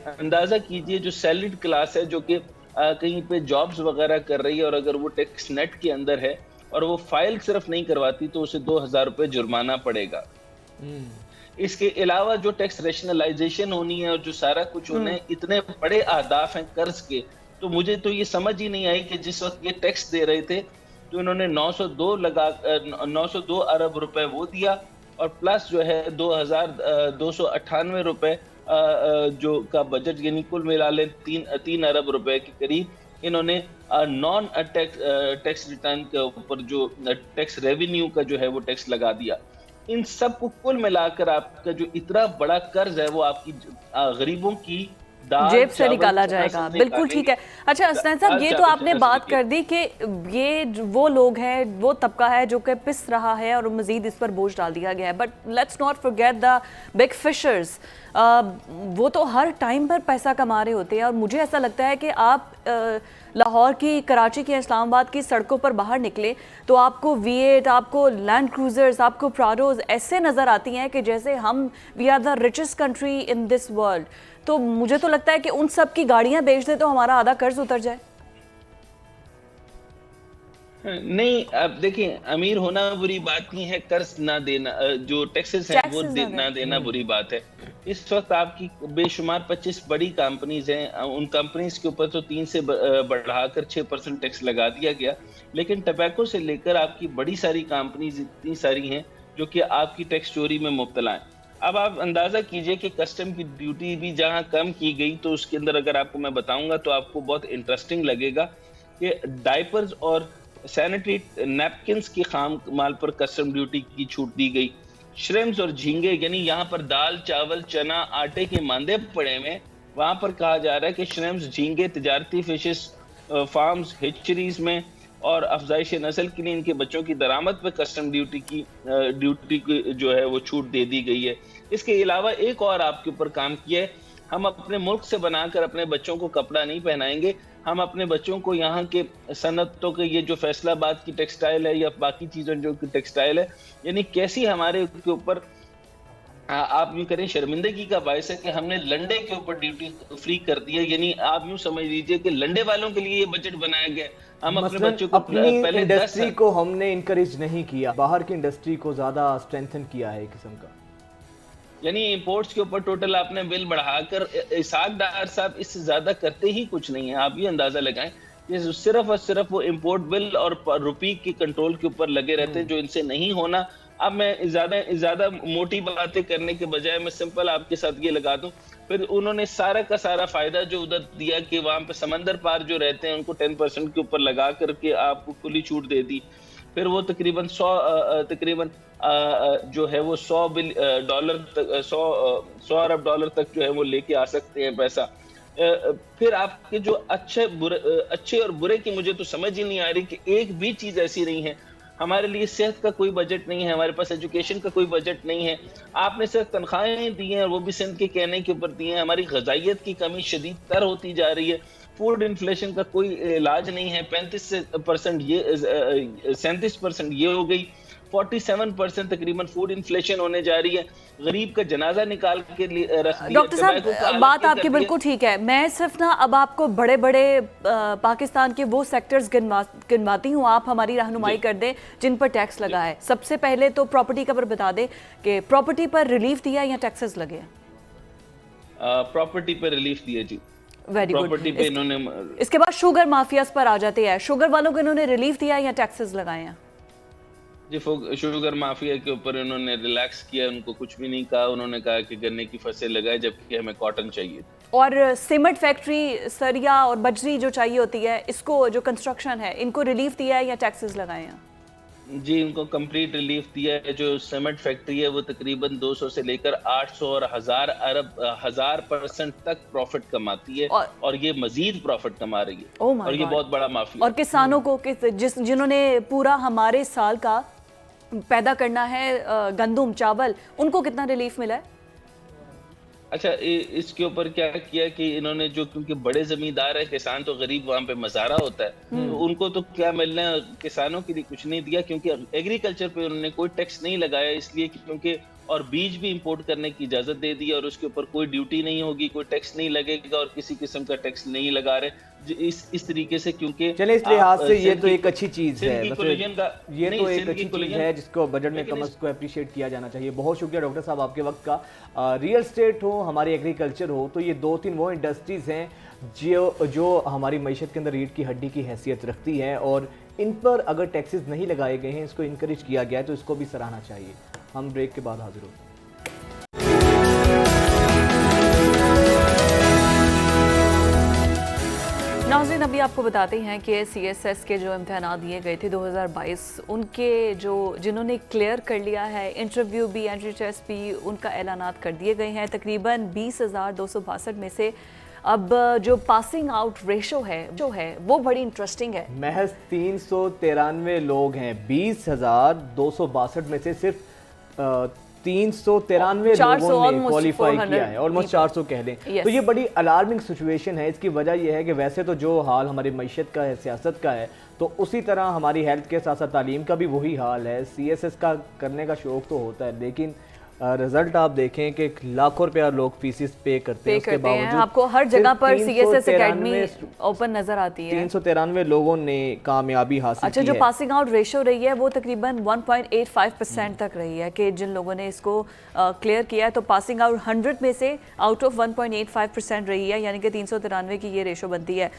अंदाज़ा कीजिए जो सैलरीड क्लास है जो कि कहीं पे जॉब्स वगैरह कर रही है, और अगर वो टैक्स नेट के अंदर है और वो फाइल सिर्फ नहीं करवाती तो उसे 2,000 रुपये जुर्माना पड़ेगा। इसके अलावा जो टैक्स रेशनलाइजेशन होनी है और जो सारा कुछ होना है, इतने बड़े अहदाफ हैं कर्ज के, तो मुझे तो ये समझ ही नहीं आई कि जिस वक्त ये टैक्स दे रहे थे तो इन्होंने 902 अरब रुपए वो दिया, और प्लस जो है 2,298 रुपए जो का बजट, यानी कुल मिला ले 3 अरब रुपए के करीब इन्होंने नॉन टैक्स रिटर्न के ऊपर जो टैक्स रेवेन्यू का जो है वो टैक्स लगा दिया। इन सब को कुल मिलाकर आपका जो इतना बड़ा कर्ज है वो आपकी गरीबों की जेब से निकाला जाएगा। बिल्कुल ठीक है। अच्छा हसनैन साहब, ये तो आपने बात कर दी कि ये वो लोग हैं, वो तबका है जो कि पिस रहा है और मजीद इस पर बोझ डाल दिया गया है, but let's not forget the big fishers. वो तो हर टाइम पर पैसा कमा रहे होते हैं, और मुझे ऐसा लगता है कि आप लाहौर की, कराची की, इस्लामाबाद की सड़कों पर बाहर निकले तो आपको V8, आपको लैंड क्रूजर्स, आपको प्राडोज ऐसे नज़र आती हैं कि जैसे हम we are the richest country in this world. तो मुझे तो लगता है कि उन सब की गाड़ियां बेच दे तो हमारा आधा कर्ज उतर जाए। नहीं, अब देखिए, अमीर होना बुरी बात नहीं है, कर्ज ना देना, जो टैक्सेस हैं वो ना देना बुरी बात है। इस वक्त आपकी बेशुमार 25 बड़ी कंपनीज हैं, उन कंपनीज के ऊपर तो 3 से बढ़ाकर 6% टैक्स लगा दिया गया, लेकिन टबैको से लेकर आपकी बड़ी सारी कंपनीज इतनी सारी हैं जो कि आपकी टैक्स चोरी में मुब्तला हैं। अब आप अंदाजा कीजिए कि कस्टम की ड्यूटी भी जहां कम की गई, तो उसके अंदर अगर आपको मैं बताऊंगा तो आपको बहुत इंटरेस्टिंग लगेगा कि डायपर्स और सैनिटरी नैपकिन्स की खाम माल पर कस्टम ड्यूटी की छूट दी गई। श्रिम्स और झींगे, यानी यहाँ पर दाल, चावल, चना, आटे के मांदे पड़े में, वहां पर कहा जा रहा है कि श्रिम्स, झींगे, तिजारती फिशेस, फार्म्स, हिचरीज में और अफजाइश नस्ल के लिए इनके बच्चों की दरामद पर कस्टम ड्यूटी की जो है वो छूट दे दी गई है। इसके अलावा एक और आपके ऊपर काम किया है, हम अपने मुल्क से बनाकर अपने बच्चों को कपड़ा नहीं पहनाएंगे, हम अपने बच्चों को यहाँ के सनतों के, ये जो फैसलाबाद की टेक्सटाइल है या बाकी चीज़ों जो की टेक्सटाइल है, यानी कैसी हमारे के ऊपर आप यूँ करें शर्मिंदगी का बायस है कि हमने लंडे के ऊपर ड्यूटी फ्री कर दिया। यानी आप यूँ समझ लीजिए कि लंडे वालों के लिए ये बजट बनाया गया। हम अपने बच्चों को पहले इंडस्ट्री को हमने इनकरेज नहीं किया, बाहर की इंडस्ट्री को ज्यादा स्ट्रेंथन किया है एक किस्म का, यानी इंपोर्ट्स के ऊपर टोटल आपने बिल बढ़ाकर, इसाक डार साहब इससे ज्यादा करते ही कुछ नहीं है। आप ये अंदाजा लगाएं कि सिर्फ और सिर्फ वो इंपोर्ट बिल और रुपये के कंट्रोल के ऊपर लगे रहते हैं, जो इनसे नहीं होना। अब मैं ज्यादा मोटी बातें करने के बजाय मैं सिंपल आपके साथ ये लगा दूं, फिर उन्होंने सारा का सारा फायदा जो उधर दिया कि वहां पे समंदर पार जो रहते हैं उनको 10% के ऊपर लगा करके आपको खुली छूट दे दी। फिर वो तकरीबन 100 जो है वो $100 अरब डॉलर तक जो है वो लेके आ सकते हैं पैसा। फिर आपके जो अच्छे और बुरे की मुझे तो समझ ही नहीं आ रही कि एक भी चीज ऐसी नहीं है हमारे लिए सेहत का कोई बजट नहीं है, हमारे पास एजुकेशन का कोई बजट नहीं है। आपने सिर्फ तनख्वाहें दी हैं, वो भी सिंध के कहने के ऊपर दी हैं। हमारी ग़िज़ाइयत की कमी शदीद तर होती जा रही है। फूड इन्फ्लेशन का कोई इलाज नहीं है। 35% ये 37% ये हो गई, 47% तकरीबन फूड इन्फ्लेशन होने जा रही है। गरीब का जनाजा निकाल के रख दिया। डॉक्टर साहब, बात आपकी बिल्कुल ठीक है। मैं सिर्फ ना अब आपको बड़े बड़े पाकिस्तान के वो सेक्टर्स गिनवाती हूँ, आप हमारी रहनुमाई कर दें जिन पर टैक्स लगा है। सबसे पहले तो प्रॉपर्टी का पर बता दें कि प्रॉपर्टी पर रिलीफ दिया या टैक्सेस लगे? प्रॉपर्टी पर रिलीफ दिया जी। Very good. प्रॉपर्टी पे इन्होंने, इसके बाद शुगर माफियाज पर आ जाते हैं। शुगर वालों को इन्होंने रिलीफ दिया या टैक्सेस लगाए हैं? जी शुगर माफिया के ऊपर इन्होंने रिलैक्स किया, उनको कुछ भी नहीं कहा। उन्होंने कहा कि गन्ने की फसल लगाए जबकि हमें कॉटन चाहिए। और सीमेंट फैक्ट्री, सरिया और बजरी जो चाहिए होती है, इसको जो कंस्ट्रक्शन है, इनको रिलीफ दिया है या टैक्सेस लगाए हैं? जी इनको कंप्लीट रिलीफ दिया है। जो सीमेंट फैक्ट्री है वो तकरीबन 200 से लेकर 800 और 1000% तक प्रॉफिट कमाती है, और ये मजीद प्रॉफिट कमा रही है। और ये बहुत बड़ा माफिया। और किसानों को जिन्होंने पूरा हमारे साल का पैदा करना है गंदम चावल, उनको कितना रिलीफ मिला है? अच्छा, इसके ऊपर क्या किया कि इन्होंने जो, क्योंकि बड़े जमींदार है, किसान तो गरीब वहाँ पे मज़ारा होता है, तो उनको तो क्या मिलना है, किसानों के लिए कुछ नहीं दिया। क्योंकि एग्रीकल्चर पे उन्होंने कोई टैक्स नहीं लगाया, इसलिए क्योंकि, और बीज भी इंपोर्ट करने की इजाजत दे दी, और उसके ऊपर कोई ड्यूटी नहीं होगी, कोई टैक्स नहीं लगेगा, और किसी किस्म का टैक्स नहीं लगा रहे इस तरीके से। क्योंकि चले इस लिहाज से ये तो एक अच्छी चीज़ है, ये तो एक अच्छी चीज़ है जिसको बजट में कम को अप्रिशिएट किया जाना चाहिए। बहुत शुक्रिया डॉक्टर साहब आपके वक्त का। रियल एस्टेट हो, हमारी एग्रीकल्चर हो, तो ये 2-3 वो इंडस्ट्रीज़ हैं जो हमारी मईशत के अंदर रीढ़ की हड्डी की हैसियत रखती हैं, और इन पर अगर टैक्सेस नहीं लगाए गए हैं, इसको इनकरेज किया गया है, तो इसको भी सराहना चाहिए। हम ब्रेक के बाद हाजिर होते हैं। नाज़रीन, अभी आपको बताते हैं कि CSS के जो इम्तहान दिए गए थे 2022, उनके जिन्होंने क्लियर कर लिया है, इंटरव्यू भी, एंट्री टेस्ट भी, उनका ऐलानात कर दिए गए हैं। तकरीबन 20,262 में से अब जो पासिंग आउट रेशो है वो बड़ी इंटरेस्टिंग है। महज 393 लोग हैं। 20,262 में से सिर्फ 393 लोगों ने क्वालिफाई किया है, ऑलमोस्ट 400 कह लें। तो ये बड़ी अलार्मिंग सिचुएशन है। इसकी वजह यह है कि वैसे तो जो हाल हमारी मईशत का है, सियासत का है, तो उसी तरह हमारी हेल्थ के साथ साथ तालीम का भी वही हाल है। CSS का करने का शौक तो होता है, लेकिन रिजल्ट आप देखें कि लाखों रुपया लोग फीसिस पे करते हैं, उसके बावजूद आपको हर जगह पर CSS एकेडमी ओपन नजर आती है। 393 लोगों ने कामयाबी हासिल की है। जो पासिंग आउट रेशो रही है वो तकरीबन 1.85% तक रही है कि जिन लोगों ने इसको क्लियर किया है, तो पासिंग आउट 100 में से आउट ऑफ 1.85% रही है, यानी कि 393 की ये रेशो बनती है।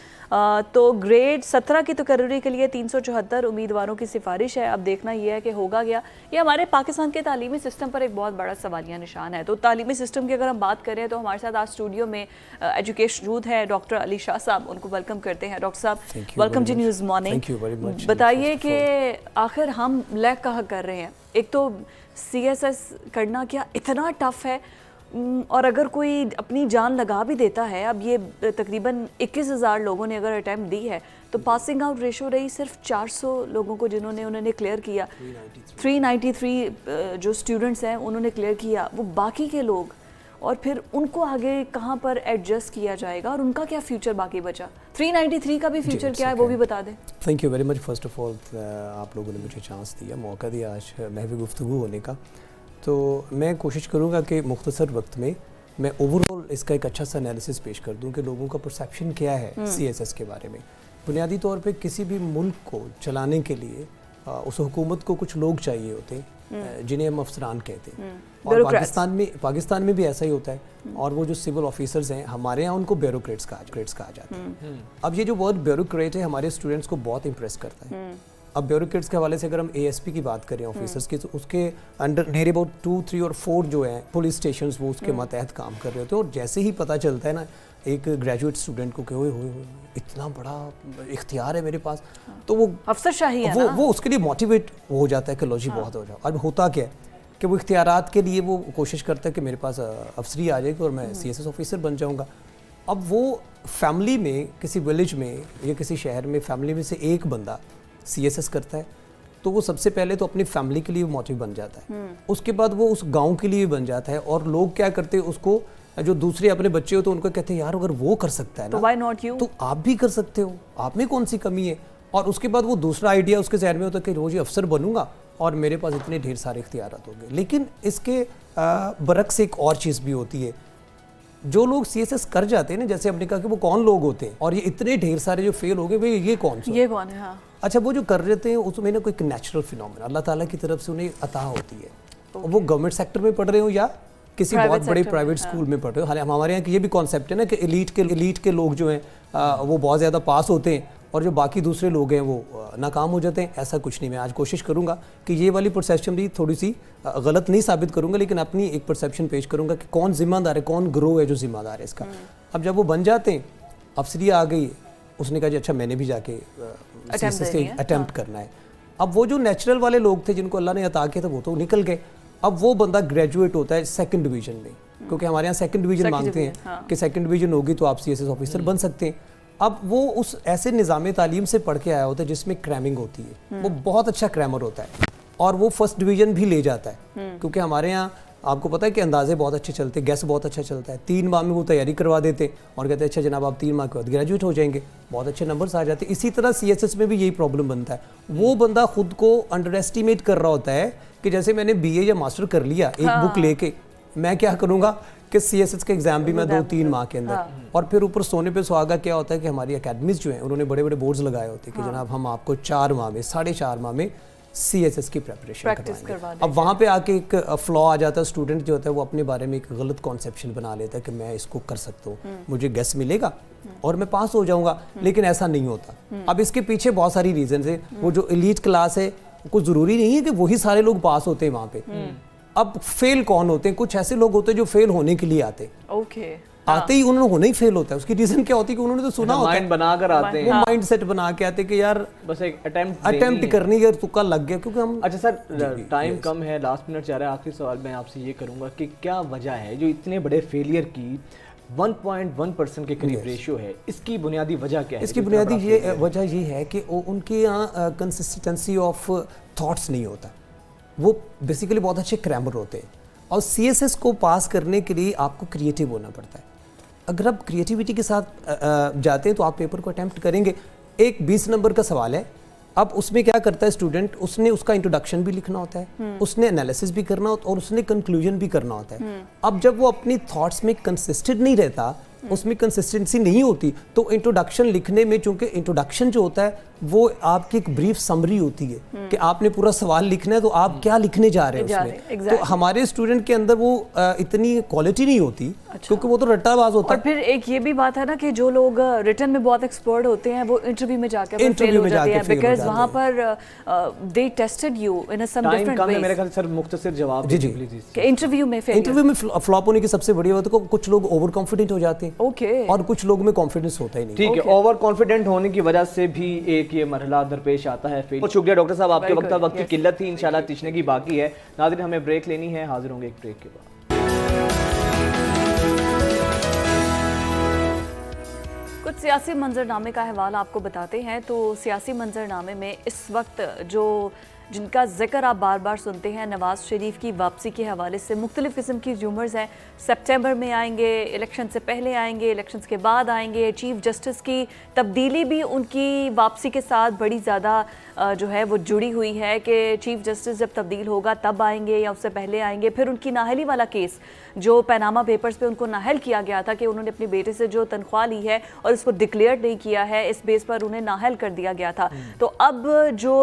तो ग्रेड 17 की तकर्री के लिए 374 उम्मीदवारों की सिफारिश है। अब देखना यह है कि होगा क्या। ये हमारे पाकिस्तान के तालीमी सिस्टम पर एक बहुत बड़ा सवालिया निशान है। तो तालीमी सिस्टम की अगर हम बात करें, तो हमारे साथ आज स्टूडियो में एजुकेशन रूद है डॉक्टर अली शाह साहब, उनको वेलकम करते हैं। डॉक्टर साहब, वेलकम टू न्यूज़ मॉर्निंग। बताइए कि आखिर हम लैग कहाँ कर रहे हैं? एक तो CSS करना क्या इतना टफ है, और अगर कोई अपनी जान लगा भी देता है, अब ये तकरीबन 21,000 लोगों ने अगर अटैम्प्ट दी है, तो पासिंग आउट रेशो रही सिर्फ 400 लोगों को उन्होंने क्लियर किया। 393 जो स्टूडेंट्स हैं उन्होंने क्लियर किया, वो बाकी के लोग, और फिर उनको आगे कहाँ पर एडजस्ट किया जाएगा, और उनका क्या फ्यूचर बाकी बचा? 393 का भी फ्यूचर क्या है वो भी बता दें। Thank you very much. First of all आप लोगों ने मुझे चांस दिया, मौका दिया आज महवी गुफ्तगू होने का। तो मैं कोशिश करूँगा कि मुख्तसर वक्त में मैं ओवरऑल इसका एक अच्छा सा एनालिसिस पेश कर दूँ कि लोगों का परसेप्शन क्या है CSS के बारे में। बुनियादी तौर पे किसी भी मुल्क को चलाने के लिए उस हुकूमत को कुछ लोग चाहिए होते हैं जिन्हें हम अफसरान कहते हैं, और पाकिस्तान में भी ऐसा ही होता है। और वो जो सिविल ऑफिसर्स हैं हमारे यहाँ, उनको ब्यूरोक्रेट्स कहा जाता है। अब ये जो वर्ड ब्यूरोक्रेट है हमारे स्टूडेंट्स को बहुत इंप्रेस करता है। अब ब्यूरोक्रेट्स के हवाले से अगर हम ASP की बात करें ऑफिसर्स की, तो उसके अंडर नियर अबाउट 2, 3 और 4 जो हैं पुलिस स्टेशन वो उसके मातहत काम कर रहे होते हैं। और जैसे ही पता चलता है ना एक ग्रेजुएट स्टूडेंट को कि हो इतना बड़ा इख्तियार है मेरे पास, तो वो अफसरशाही है ना, वो उसके लिए मोटिवेट हो जाता है कि लो जी बहुत हो जाओ। अब होता क्या है कि वो इख्तियारात के लिए वो कोशिश करता है कि मेरे पास अफसरी आ जाएगी और मैं CSS ऑफिसर बन जाऊँगा। अब वो फैमिली में, किसी विलेज में या किसी शहर में फैमिली में से एक बंदा CSS करता है, तो वो सबसे पहले तो अपनी फैमिली के लिए मोटिव बन जाता है, उसके बाद वो उस गांव के लिए बन जाता है। और लोग क्या करते हैं उसको, जो दूसरे अपने बच्चे हो तो उनको कहते हैं यार अगर वो कर सकता है तो ना व्हाई नॉट यू, तो आप भी कर सकते हो, आप में कौन सी कमी है। और उसके बाद वो दूसरा आइडिया उसके जहन में होता है कि रोज अफसर बनूंगा और मेरे पास इतने ढेर सारे इख्तियारात होंगे। लेकिन इसके बरक्स एक और चीज़ भी होती है, जो लोग CSS कर जाते हैं ना, जैसे हमने कहा कि वो कौन लोग होते हैं और ये इतने ढेर सारे जो फेल हो गए भाई ये कौन सा, ये कौन है? हाँ, अच्छा वो जो कर रहे हैं उसमें ना कोई नेचुरल फिनोमेना अल्लाह ताला की तरफ से उन्हें अता होती है। वो गवर्नमेंट सेक्टर में पढ़ रहे हो या किसी बहुत बड़े प्राइवेट स्कूल में पढ़ रहे हो। हालांकि हमारे यहाँ की ये भी कॉन्सेप्ट है ना कि एलीट के लोग जो हैं वो बहुत ज़्यादा पास होते हैं और जो बाकी दूसरे लोग हैं वो नाकाम हो जाते हैं। ऐसा कुछ नहीं। मैं आज कोशिश करूंगा कि ये वाली परसेप्शन भी थोड़ी सी गलत नहीं साबित करूंगा, लेकिन अपनी एक परसेप्शन पेश करूंगा कि कौन जिम्मेदार है, कौन ग्रो है जो जिम्मेदार है इसका। अब जब वो बन जाते हैं, अफसरिया आ गई, उसने कहा जी अच्छा मैंने भी जाके अटेम्प्ट करना है। अब वो जो नेचुरल वाले लोग थे जिनको अल्लाह ने अता किया था वो तो निकल गए। अब वो बंदा ग्रेजुएट होता है 2nd डिवीजन में, क्योंकि हमारे यहाँ 2nd डिवीजन मांगते हैं कि 2nd डिवीजन होगी तो आप CSS ऑफिसर बन सकते हैं। अब वो उस ऐसे निज़ाम तालीम से पढ़ के आया होता है जिसमें क्रैमिंग होती है, वो बहुत अच्छा क्रैमर होता है और वो 1st डिवीजन भी ले जाता है, क्योंकि हमारे यहाँ आपको पता है कि अंदाजे बहुत अच्छे चलते हैं, गैस बहुत अच्छा चलता है। 3 माह में वो तैयारी करवा देते और कहते हैं अच्छा जनाब आप 3 माह के बाद ग्रेजुएट हो जाएंगे, बहुत अच्छे नंबर्स आ जाते हैं। इसी तरह CSS में भी यही प्रॉब्लम बनता है। वो बंदा खुद को अंडर एस्टिमेट कर रहा होता है कि जैसे मैंने BA या मास्टर कर लिया एक बुक लेके, मैं क्या करूँगा कि CSS के एग्जाम भी मैं 2-3 माह के अंदर। और फिर ऊपर सोने पे सुहागा क्या होता है कि हमारी अकेडमीज जो हैं उन्होंने बड़े बड़े बोर्ड्स लगाए होते हैं कि जनाब हम आपको 4 माह में 4.5 माह में CSS की प्रेपरेशन करवाएंगे। अब वहाँ पे आके एक फ्लॉ आ जाता है, स्टूडेंट जो होता है वो अपने बारे में एक गलत कॉन्सेप्शन बना लेता है कि मैं इसको कर सकता हूँ, मुझे गेस मिलेगा और मैं पास हो जाऊँगा। लेकिन ऐसा नहीं होता। अब इसके पीछे बहुत सारी रीजन है। वो जो एलीट क्लास है, कुछ ज़रूरी नहीं है कि वही सारे लोग पास होते हैं वहाँ पे। अब फेल कौन होते हैं? कुछ ऐसे लोग होते हैं जो फेल होने के लिए आते हैं, आते ही उन्होंने होना ही फेल होता है। उसकी रीजन क्या होती है कि उन्होंने तो सुना होता है, माइंड बनाकर आते हैं, वो माइंड सेट बना के आते हैं कि यार बस एक अटेम्प्ट करनी है, तुक्का लग गया। क्योंकि हम अच्छा सर टाइम कम है, लास्ट मिनट जा रहा है, आखिरी सवाल मैं आपसे ये करूंगा कि क्या वजह है जो इतने बड़े फेलियर की 1.1% के करीब रेशियो है, इसकी बुनियादी वजह क्या है? इसकी बुनियादी ये वजह ये है कि उनके यहाँ कंसिस्टेंसी ऑफ थॉट्स नहीं होता। वो बेसिकली बहुत अच्छे क्रैमर होते हैं और CSS को पास करने के लिए आपको क्रिएटिव होना पड़ता है। अगर आप क्रिएटिविटी के साथ जाते हैं तो आप पेपर को अटेम्प्ट करेंगे। एक 20 नंबर का सवाल है, अब उसमें क्या करता है स्टूडेंट, उसने उसका इंट्रोडक्शन भी लिखना होता है, उसने एनालिसिस भी करना होता है और उसने कंक्लूजन भी करना होता है। अब जब वो अपनी थॉट्स में कंसिस्टेंट नहीं रहता, उसमें कंसिस्टेंसी नहीं होती, तो इंट्रोडक्शन लिखने में, चूंकि इंट्रोडक्शन जो होता है वो आपकी एक ब्रीफ समरी होती है कि आपने पूरा सवाल लिखना है तो आप क्या लिखने जा रहे हैं उसमें। तो हमारे स्टूडेंट के अंदर वो इतनी क्वालिटी नहीं होती, क्योंकि वो तो रट्टाबाज होता है। और फिर एक ये भी बात है ना कि जो लोग रिटन में बहुत एक्सपर्ट होते हैं वो इंटरव्यू में जाकर फेल हो जाते हैं, बिकॉज़ वहां पर they tested you in some different ways. मेरे ख्याल सर मुख्तसर जवाब जी कि इंटरव्यू में फ्लॉप होने की सबसे बड़ी बात है कुछ लोग ओवर कॉन्फिडेंट हो जाते हैं और कुछ लोग में कॉन्फिडेंस होता ही नहीं। ठीक है, ओवर कॉन्फिडेंट होने की वजह से भी एक ये मरहला दरपेश आता है। बहुत शुक्रिया डॉक्टर साहब, आपके वक्त की किल्लत थी, इंशाल्लाह तीसरे की बाकी है। नाज़रीन हमें ब्रेक लेनी है, हाजिर होंगे एक ब्रेक के बाद। कुछ सियासी मंजरनामे का अहवाल आपको बताते हैं। तो सियासी मंजरनामे में इस वक्त जिनका जिक्र आप बार बार सुनते हैं, नवाज़ शरीफ की वापसी के हवाले से मुख्तलिफ़ किस्म की र्यूमर्स हैं। सितंबर में आएंगे, इलेक्शन से पहले आएंगे, इलेक्शंस के बाद आएंगे। चीफ जस्टिस की तब्दीली भी उनकी वापसी के साथ बड़ी ज़्यादा जो है वो जुड़ी हुई है कि चीफ जस्टिस जब तब्दील होगा तब आएंगे या उससे पहले आएंगे। फिर उनकी नाहली वाला केस जो पैनामा पेपर्स पे उनको नाहल किया गया था कि उन्होंने अपने बेटे से जो तनख्वाह ली है और उसको डिक्लेयर नहीं किया है, इस बेस पर उन्हें नाहल कर दिया गया था। तो अब जो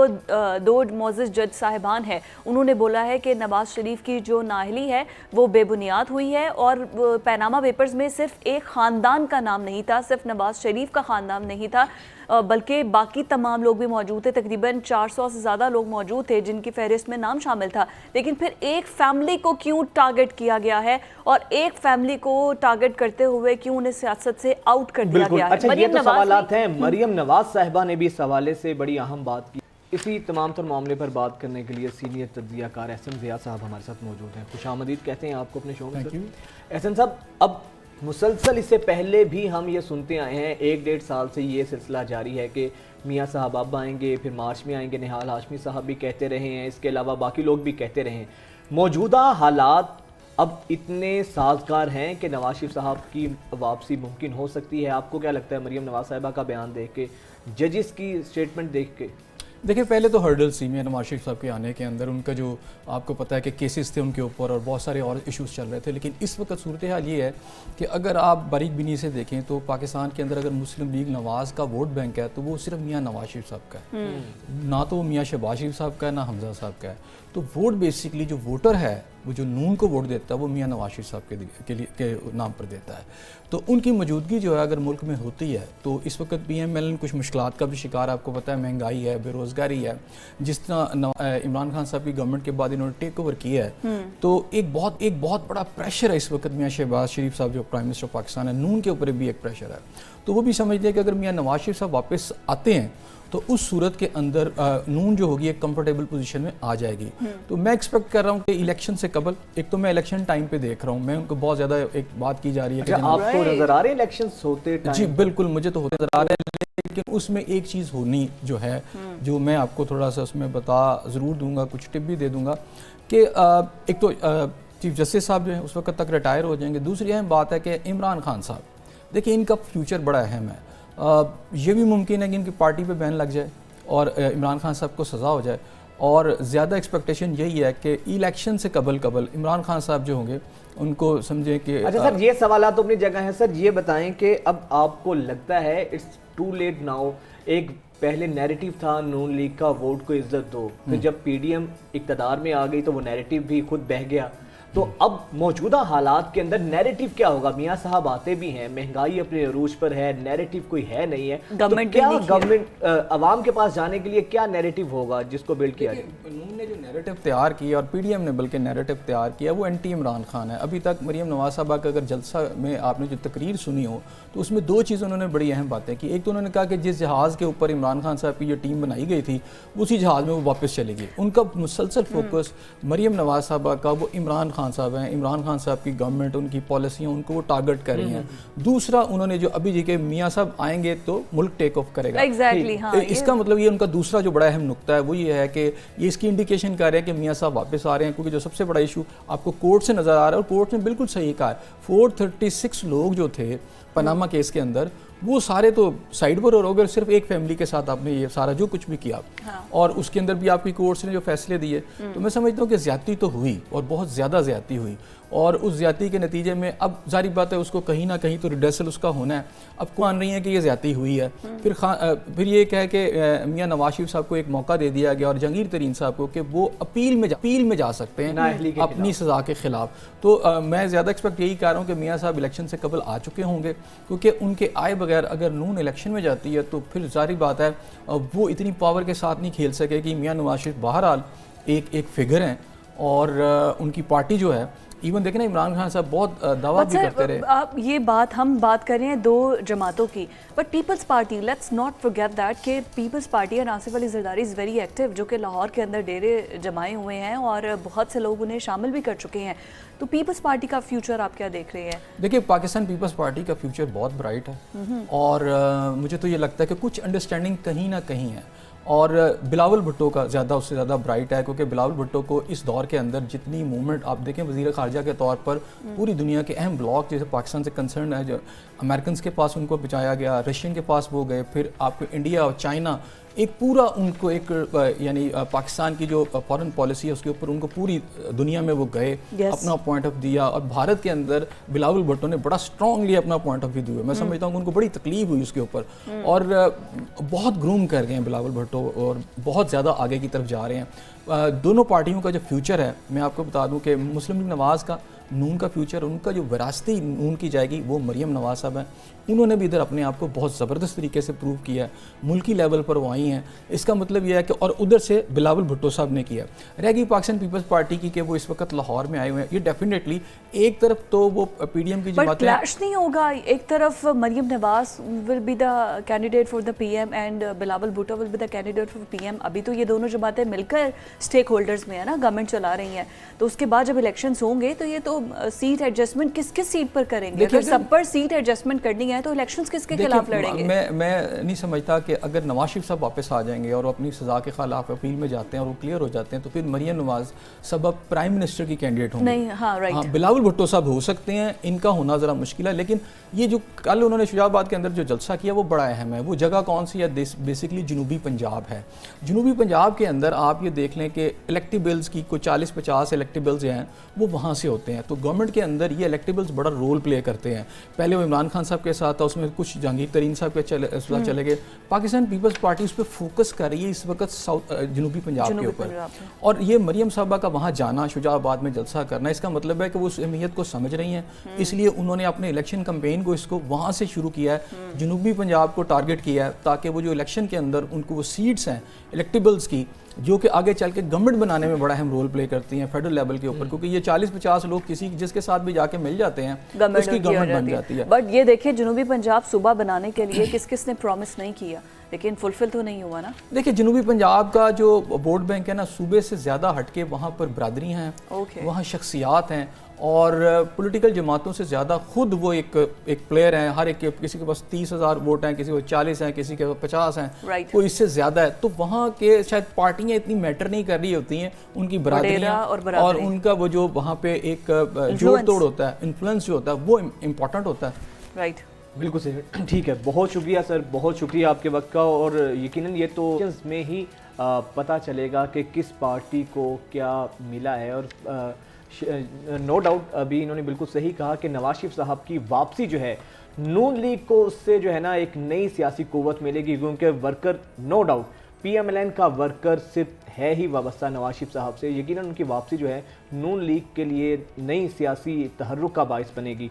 2 मोअज़्ज़िज़ जज साहिबान हैं उन्होंने बोला है कि नवाज़ शरीफ की जो नाहली है वो बेबुनियाद हुई है और पैनामा पेपर्स में सिर्फ एक ख़ानदान का नाम नहीं था, सिर्फ नवाज़ शरीफ का ख़ानदान नहीं था, बल्कि बाकी तमाम लोग भी मौजूद थे। तकरीबन 400 से ज़्यादा लोग मौजूद थे जिनकी फहरिस्त में नाम शामिल था। लेकिन फिर एक फैमिली को क्यों टारगेट किया गया है और एक फैमिली को टारगेट करते हुए क्यों उन्हें सियासत से आउट कर दिया गया है? अच्छा, ये तो सवालात हैं। मरियम नवाज साहिबा ने भी इस हवाले से बड़ी अहम बात की। इसी तमाम तर मामले पर बात करने के लिए सीनियर तज्ज़ियाकार एहसन ज़िया साहब हमारे साथ मौजूद हैं। खुशामदीद कहते हैं आपको अपने शो में। एहसन साहब, अब मुसलसल इससे पहले भी हम ये सुनते आए हैं, 1-1.5 साल से ये सिलसिला जारी है कि मियाँ साहब अब आएंगे, फिर मार्च में आएंगे, निहाल हाशमी साहब भी कहते रहे हैं, इसके अलावा बाकी लोग भी कहते रहे हैं। मौजूदा हालात अब इतने साजगार हैं कि नवाज शरीफ साहब की वापसी मुमकिन हो सकती है। आपको क्या लगता है मरीम नवाज साहिबा का बयान देख के, जजेस की स्टेटमेंट देख के? देखिए, पहले तो हर्डल्स थी मियां नवाज शरीफ साहब के आने के अंदर, उनका जो आपको पता है कि केसेस थे उनके ऊपर और बहुत सारे और इश्यूज चल रहे थे। लेकिन इस वक्त सूरत हाल ये है कि अगर आप बारीक बीनी से देखें तो पाकिस्तान के अंदर अगर मुस्लिम लीग नवाज का वोट बैंक है तो वो सिर्फ मियां नवाज शरीफ साहब का है, ना तो वो मियां शहबाज शरीफ साहब का है, ना हमजा साहब का है। तो वोट बेसिकली जो वोटर है, वो जो नून को वोट देता है, वो मियां नवाज शरीफ साहब के नाम पर देता है। तो उनकी मौजूदगी जो है अगर मुल्क में होती है तो इस वक्त PMLN कुछ मुश्किलात का भी शिकार, आपको पता है महंगाई है, बेरोज़गारी है। जिस तरह इमरान खान साहब की गवर्नमेंट के बाद इन्होंने टेक ओवर किया है, तो एक बहुत बड़ा प्रेशर है इस वक्त मियां शहबाज शरीफ साहब जो प्राइम मिनिस्टर पाकिस्तान है, नून के ऊपर भी एक प्रेशर है। तो वो भी समझते हैं कि अगर मियां नवाज शरीफ साहब वापस आते हैं तो उस सूरत के अंदर नून जो होगी एक कंफर्टेबल पोजीशन में आ जाएगी। तो मैं एक्सपेक्ट कर रहा हूँ कि इलेक्शन से कबल, एक तो मैं इलेक्शन टाइम पे देख रहा हूँ, मैं उनको बहुत ज़्यादा एक बात की जा रही है कि आपको नजर आ रहे हैं इलेक्शंस होते टाइम? जी बिल्कुल, मुझे तो होते नजर आ रहे हैं, लेकिन उसमें एक चीज़ होनी जो है, जो मैं आपको थोड़ा सा उसमें बता ज़रूर दूंगा, कुछ टिप भी दे दूंगा कि एक तो चीफ जस्टिस साहब जो है उस वक्त तक रिटायर हो जाएंगे। दूसरी अहम बात है कि इमरान खान साहब, देखिए इनका फ्यूचर बड़ा अहम है। ये भी मुमकिन है कि इनकी पार्टी पे बैन लग जाए और इमरान खान साहब को सज़ा हो जाए, और ज़्यादा एक्सपेक्टेशन यही है कि इलेक्शन से कबल इमरान खान साहब जो होंगे उनको समझें कि अच्छा सर, ये सवाल तो अपनी जगह है। सर ये बताएं कि अब आपको लगता है इट्स टू लेट नाउ, एक पहले नैरेटिव था नून लीग का वोट को इज्जत दो, फिर जब PDM इक़्तिदार में आ गई तो वो नैरेटिव भी खुद बह गया, तो अब मौजूदा हालात के अंदर नैरेटिव क्या होगा? मियाँ साहब आते भी हैं, महंगाई अपने अरूज पर है, नैरेटिव कोई है नहीं है, तो क्या गवर्नमेंट अवाम के पास जाने के लिए क्या नैरेटिव होगा जिसको बिल्ड किया जाए? नून ने जो नैरेटिव तैयार किया और PDM ने बल्कि नैरेटिव तैयार किया वो एंटी इमरान खान है। अभी तक मरीम नवाज साहबा का अगर जलसा में आपने जो तकरीर सुनी हो तो उसमें दो चीज़ उन्होंने बड़ी अहम बातें की। एक तो उन्होंने कहा कि जिस जहाज़ के ऊपर इमरान खान साहब की जो टीम बनाई गई थी उसी जहाज़ में वो वापस चलेगी। उनका मुसलसल फोकस मरीम नवाज साहबा का वो इमरान खान साहब हैं, इमरान खान साहब की गवर्नमेंट, उनकी पॉलिसियाँ, उनको वो टारगेट कर रही हैं। दूसरा उन्होंने जो अभी जी के मियाँ साहब आएंगे तो मुल्क टेक ऑफ करेगा। एग्जैक्टली, हाँ, इसका मतलब ये उनका दूसरा जो बड़ा अहम नुक्ता है वो ये है कि ये इसकी इंडिकेशन कर रहे हैं कि मियाँ साहब वापस आ रहे हैं, क्योंकि जो सबसे बड़ा इशू आपको कोर्ट से नजर आ रहा है, और कोर्ट ने बिल्कुल सही कहा है, 436 लोग जो थे पनामा केस के अंदर वो सारे तो साइड पर हो गए, सिर्फ एक फैमिली के साथ आपने ये सारा जो कुछ भी किया। हाँ। और उसके अंदर भी आपकी कोर्ट्स ने जो फैसले दिए, तो मैं समझता हूँ कि ज्यादती तो हुई और बहुत ज़्यादा ज्यादती हुई, और उस ज्यादती के नतीजे में अब जारी बात है उसको कहीं ना कहीं तो रिडर्सल उसका होना है। अब मान रही है कि ये ज्यादती हुई है, फिर ये कह के मियाँ नवाज शरीफ साहब को एक मौका दे दिया गया और जहांगीर तरीन साहब को कि वो अपील में जा सकते हैं अपनी सज़ा के खिलाफ। तो मैं ज़्यादा एक्सपेक्ट यही कर रहा हूँ कि मियाँ साहब इलेक्शन से कबल आ चुके होंगे, क्योंकि उनके आए बगैर अगर नून इलेक्शन में जाती है तो फिर जारी बात है वो इतनी पावर के साथ नहीं खेल सकेगी। मियाँ नवाज शरीफ बहरहाल एक फिगर हैं, और उनकी पार्टी जो है, इवन देखें ना इमरान खान साहब बहुत दावा भी करते रहे। आप ये बात, हम बात कर रहे हैं दो जमातों की, but Peoples Party, let's not forget that कि पीपल्स पार्टी और Asif Ali Zardari is very active, जो कि लाहौर के अंदर डेरे जमाए हुए हैं और बहुत से लोग उन्हें शामिल भी कर चुके हैं। तो पीपल्स पार्टी का फ्यूचर आप क्या देख रहे हैं? देखिए, पाकिस्तान पीपल्स पार्टी का फ्यूचर बहुत ब्राइट है, और मुझे तो ये लगता है कि कुछ अंडरस्टैंडिंग कहीं ना कहीं है, और बिलावल भुट्टो का ज़्यादा उससे ज़्यादा ब्राइट है, क्योंकि बिलावल भुट्टो को इस दौर के अंदर जितनी मूवमेंट आप देखें वज़ीर ख़ारजा के तौर पर पूरी दुनिया के अहम ब्लॉक जैसे पाकिस्तान से कंसर्न है, जो अमेरिकन के पास उनको पहुँचाया गया, रशियन के पास वो गए, फिर आपको इंडिया और चाइना एक पूरा उनको एक यानी पाकिस्तान की जो फॉरेन पॉलिसी है उसके ऊपर उनको पूरी दुनिया में वो गए, अपना पॉइंट ऑफ दिया, और भारत के अंदर बिलावल भुट्टो ने बड़ा स्ट्रांगली अपना पॉइंट ऑफ व्यू दिया। मैं समझता हूँ कि उनको बड़ी तकलीफ हुई उसके ऊपर, और बहुत ग्रूम कर गए हैं बिलावल भुट्टो और बहुत ज़्यादा आगे की तरफ जा रहे हैं। दोनों पार्टियों का जो फ्यूचर है, मैं आपको बता दूं कि मुस्लिम लीग नवाज़ का, नून का फ्यूचर, उनका जो विरासती नून की जाएगी वो मरीम नवाज साहब हैं। उन्होंने भी इधर अपने आप को बहुत ज़बरदस्त तरीके से प्रूव किया है, मुल्की लेवल पर वो आई हैं। इसका मतलब यह है कि और उधर से बिलावल भुट्टो साहब ने किया। रहेगी पाकिस्तान पीपल्स पार्टी की कि वो इस वक्त लाहौर में आए हुए हैं, ये डेफिनेटली एक तरफ तो वो PDM की जमात क्लैश नहीं होगा, एक तरफ Maryam Nawaz will be the candidate for the PM and Bilawal Bhutto will be the candidate for PM। अभी तो ये दोनों जमातें मिलकर स्टेक होल्डर्स में है ना, गवर्नमेंट चला रही हैं, तो उसके बाद जब इलेक्शंस होंगे तो ये तो सीट एडजस्टमेंट किस किस सीट पर करेंगे? देखिए, अगर सब पर सीट एडजस्टमेंट करनी है तो इलेक्शंस किसके खिलाफ लड़ेंगे? मैं नहीं समझता कि अगर नवाज शरीफ साहब वापस आ जाएंगे और अपनी सज़ा के खिलाफ अपील में जाते हैं और वो क्लियर हो जाते हैं तो फिर मरियम नवाज सबब प्राइम मिनिस्टर की कैंडिडेट होंगे। नहीं, हाँ, राइट। हाँ, बिलावल भुट्टो साहब हो सकते हैं, इनका होना ज़रा मुश्किल है। लेकिन ये जो कल उन्होंने शुजाबाद के अंदर जो जलसा किया वो बड़ा अहम है। वो जगह कौन सी है? बेसिकली जनूबी पंजाब है। जनूबी पंजाब के अंदर आप ये देख लें कि इलेक्टिबल्स की कोई 40-50 इलेक्टिबल्स हैं वो वहाँ से होते हैं। तो गवर्नमेंट के अंदर ये इलेक्टिबल्स बड़ा रोल प्ले करते हैं। पहले वो इमरान खान साहब के साथ था, उसमें कुछ जहांगीर तरीन साहब के चले गए। पाकिस्तान पीपल्स पार्टी उस पर फोकस कर रही है इस वक्त जनूबी पंजाब के ऊपर। और ये मरियम साहबा का वहाँ जाना, शुजाबाद में जलसा करना, इसका मतलब है कि वो उस अहमियत को समझ रही हैं। इसलिए उन्होंने अपने इलेक्शन कैंपेन को इसको वहाँ से शुरू किया है, जनूबी पंजाब को टारगेट किया है, ताकि वो जो इलेक्शन के अंदर उनको वो सीट्स हैं इलेक्टिबल्स की जो कि आगे चल के गवर्नमेंट बनाने में बड़ा अहम रोल प्ले करती हैं फेडरल लेवल के ऊपर, क्योंकि ये 40-50 लोग किसी जिसके साथ भी जाके मिल जाते हैं उसकी गवर्नमेंट बन जाती है। बट ये देखिए जनूबी पंजाब सूबा बनाने के लिए किस किस ने प्रॉमिस नहीं किया, लेकिन फुलफिल तो नहीं हुआ ना। देखिए जनूबी पंजाब का जो वोट बैंक है ना, सूबे से ज़्यादा हटके वहाँ पर बरादरी हैं, वहाँ शख्सियात हैं और पॉलिटिकल जमातों से ज़्यादा खुद वो एक प्लेयर हैं। हर एक किसी के पास 30,000 वोट हैं, किसी को 40 हैं, किसी के 50 हैं, कोई इससे ज़्यादा है। तो वहाँ के शायद पार्टियाँ इतनी मैटर नहीं कर रही होती हैं, उनकी बरादरियाँ और उनका वो जो वहाँ पे एक जोड़ तोड़ होता है, इन्फ्लुएंस जो होता है वो इम्पॉर्टेंट होता है। राइट, बिल्कुल सही, ठीक है। बहुत शुक्रिया सर, बहुत शुक्रिया आपके वक्त का। और यकीनन ये तो में ही पता चलेगा कि किस पार्टी को क्या मिला है। और नो डाउट अभी इन्होंने बिल्कुल सही कहा कि नवाज शरीफ साहब की वापसी जो है नून लीग को, उससे जो है ना एक नई सियासी कुव्वत मिलेगी, क्योंकि वर्कर नो डाउट PMLN का वर्कर सिर्फ है ही वाबस्ता नवाज शरीफ साहब से। यकीनन उनकी वापसी जो है नून लीग के लिए नई सियासी तहर्रुक का बाइस बनेगी।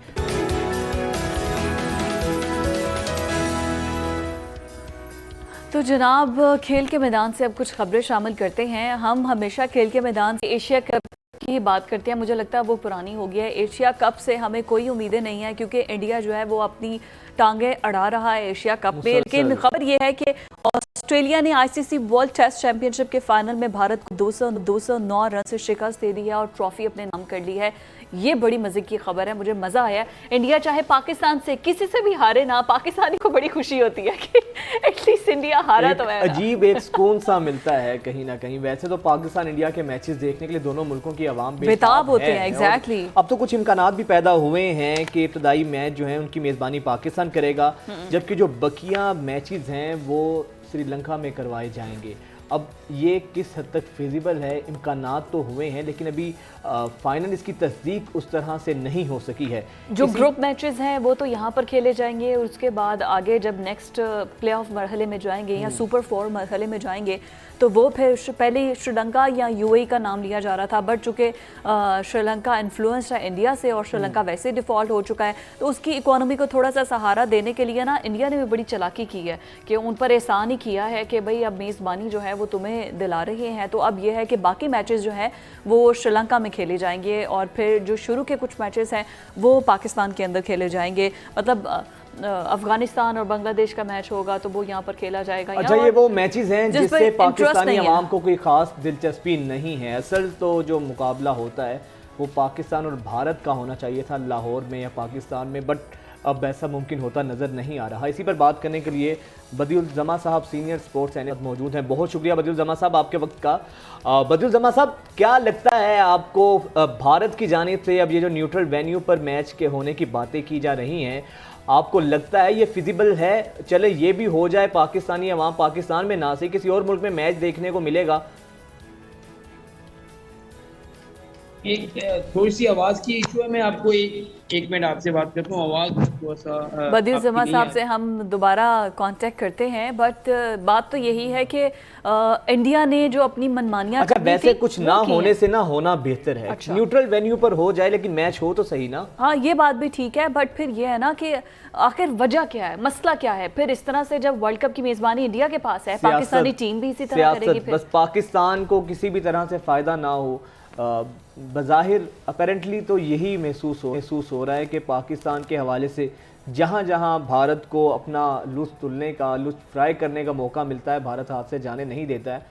तो जनाब खेल के मैदान से अब कुछ खबरें शामिल करते हैं। हम हमेशा खेल के मैदान से एशिया कप की बात करते हैं, मुझे लगता है वो पुरानी हो गया है। एशिया कप से हमें कोई उम्मीदें नहीं है क्योंकि इंडिया जो है वो अपनी टांगे अड़ा रहा है एशिया कप में। लेकिन खबर ये है कि ऑस्ट्रेलिया ने ICC वर्ल्ड टेस्ट चैंपियनशिप के फाइनल में भारत को 209 रन से शिकस्त दे दी है और ट्रॉफी अपने नाम कर ली है। ये बड़ी मजे की खबर है, मुझे मजा आया। इंडिया चाहे पाकिस्तान से किसी से भी हारे ना, पाकिस्तानी को बड़ी खुशी होती है कि एटलीस्ट इंडिया हारा तो है। अजीब एक सुकून सा मिलता है कहीं ना कहीं। वैसे तो पाकिस्तान इंडिया के मैचेस देखने के लिए दोनों मुल्कों की आवाम बेताब होते हैं। एग्जैक्टली। अब तो कुछ इम्कानात भी पैदा हुए हैं कि इब्तदाई मैच जो है उनकी मेजबानी पाकिस्तान करेगा, जबकि जो बकिया मैचेस हैं वो श्रीलंका में करवाए जाएंगे। अब ये किस हद तक फिजिबल है, इम्कानात तो हुए हैं लेकिन अभी फाइनल इसकी तस्दीक उस तरह से नहीं हो सकी है। जो ग्रुप मैचेस हैं वो तो यहाँ पर खेले जाएंगे और उसके बाद आगे जब नेक्स्ट प्ले ऑफ मरहले में जाएंगे या सुपर 4 मरहले में जाएंगे तो वो फिर पहले श्रीलंका या UAE का नाम लिया जा रहा था, बट चूँकि श्रीलंका इन्फ्लुएंस है इंडिया से और श्रीलंका वैसे डिफ़ॉल्ट हो चुका है तो उसकी इकोनॉमी को थोड़ा सा सहारा देने के लिए ना इंडिया ने भी बड़ी चालाकी की है कि उन पर एहसान ही किया है कि भाई अब मेज़बानी जो है वो तुम्हें दिला रहे हैं। तो अब यह है कि बाकी मैचेस जो हैं वो श्रीलंका में खेले जाएंगे और फिर जो शुरू के कुछ मैचेस हैं वो पाकिस्तान के अंदर खेले जाएंगे। मतलब अफगानिस्तान और बांग्लादेश का मैच होगा तो वो यहाँ पर खेला जाएगा। अच्छा, ये वो मैचेस हैं जिससे पाकिस्तानी अवाम को कोई खास दिलचस्पी नहीं है। असल तो जो मुकाबला होता है वो पाकिस्तान और भारत का होना चाहिए था लाहौर में या पाकिस्तान में, बट अब ऐसा मुमकिन होता नज़र नहीं आ रहा। इसी पर बात करने के लिए बदिउल जमा साहब सीनियर स्पोर्ट्स एनालिस्ट मौजूद हैं। बहुत शुक्रिया बदिउल जमा साहब आपके वक्त का। बदिउल जमा साहब, क्या लगता है आपको भारत की जानिब से अब ये जो न्यूट्रल वेन्यू पर मैच के होने की बातें की जा रही हैं, आपको लगता है ये फिजिबल है? चले ये भी हो जाए, पाकिस्तानी अवाम पाकिस्तान में ना से किसी और मुल्क में मैच देखने को मिलेगा। एक थोड़ी सी आवाज़ की इशू है, मैं आपको एक मिनट आपसे बात करता हूँ। आवाज़ थोड़ा सा बदिउल जमा साहब से हम दोबारा कांटेक्ट करते हैं, बट बात तो यही है कि इंडिया ने जो अपनी मनमानियां अच्छा, वैसे कुछ ना होने से ना होना बेहतर है। अच्छा। न्यूट्रल वेन्यू पर हो जाए लेकिन मैच हो तो सही ना। हाँ, ये बात भी ठीक है, बट फिर ये है ना कि आखिर वजह क्या है, मसला क्या है? फिर इस तरह से जब वर्ल्ड कप की मेजबानी इंडिया के पास है, पाकिस्तानी टीम भी इसी तरह करेगी, फिर बस पाकिस्तान को किसी भी तरह से फायदा ना हो। बज़ाहिर अपेरेंटली तो यही महसूस हो रहा है कि पाकिस्तान के हवाले से जहाँ जहाँ भारत को अपना लुत्फ़ तुलने का, लुत्फ़ फ्राई करने का मौका मिलता है, भारत हाथ से जाने नहीं देता है।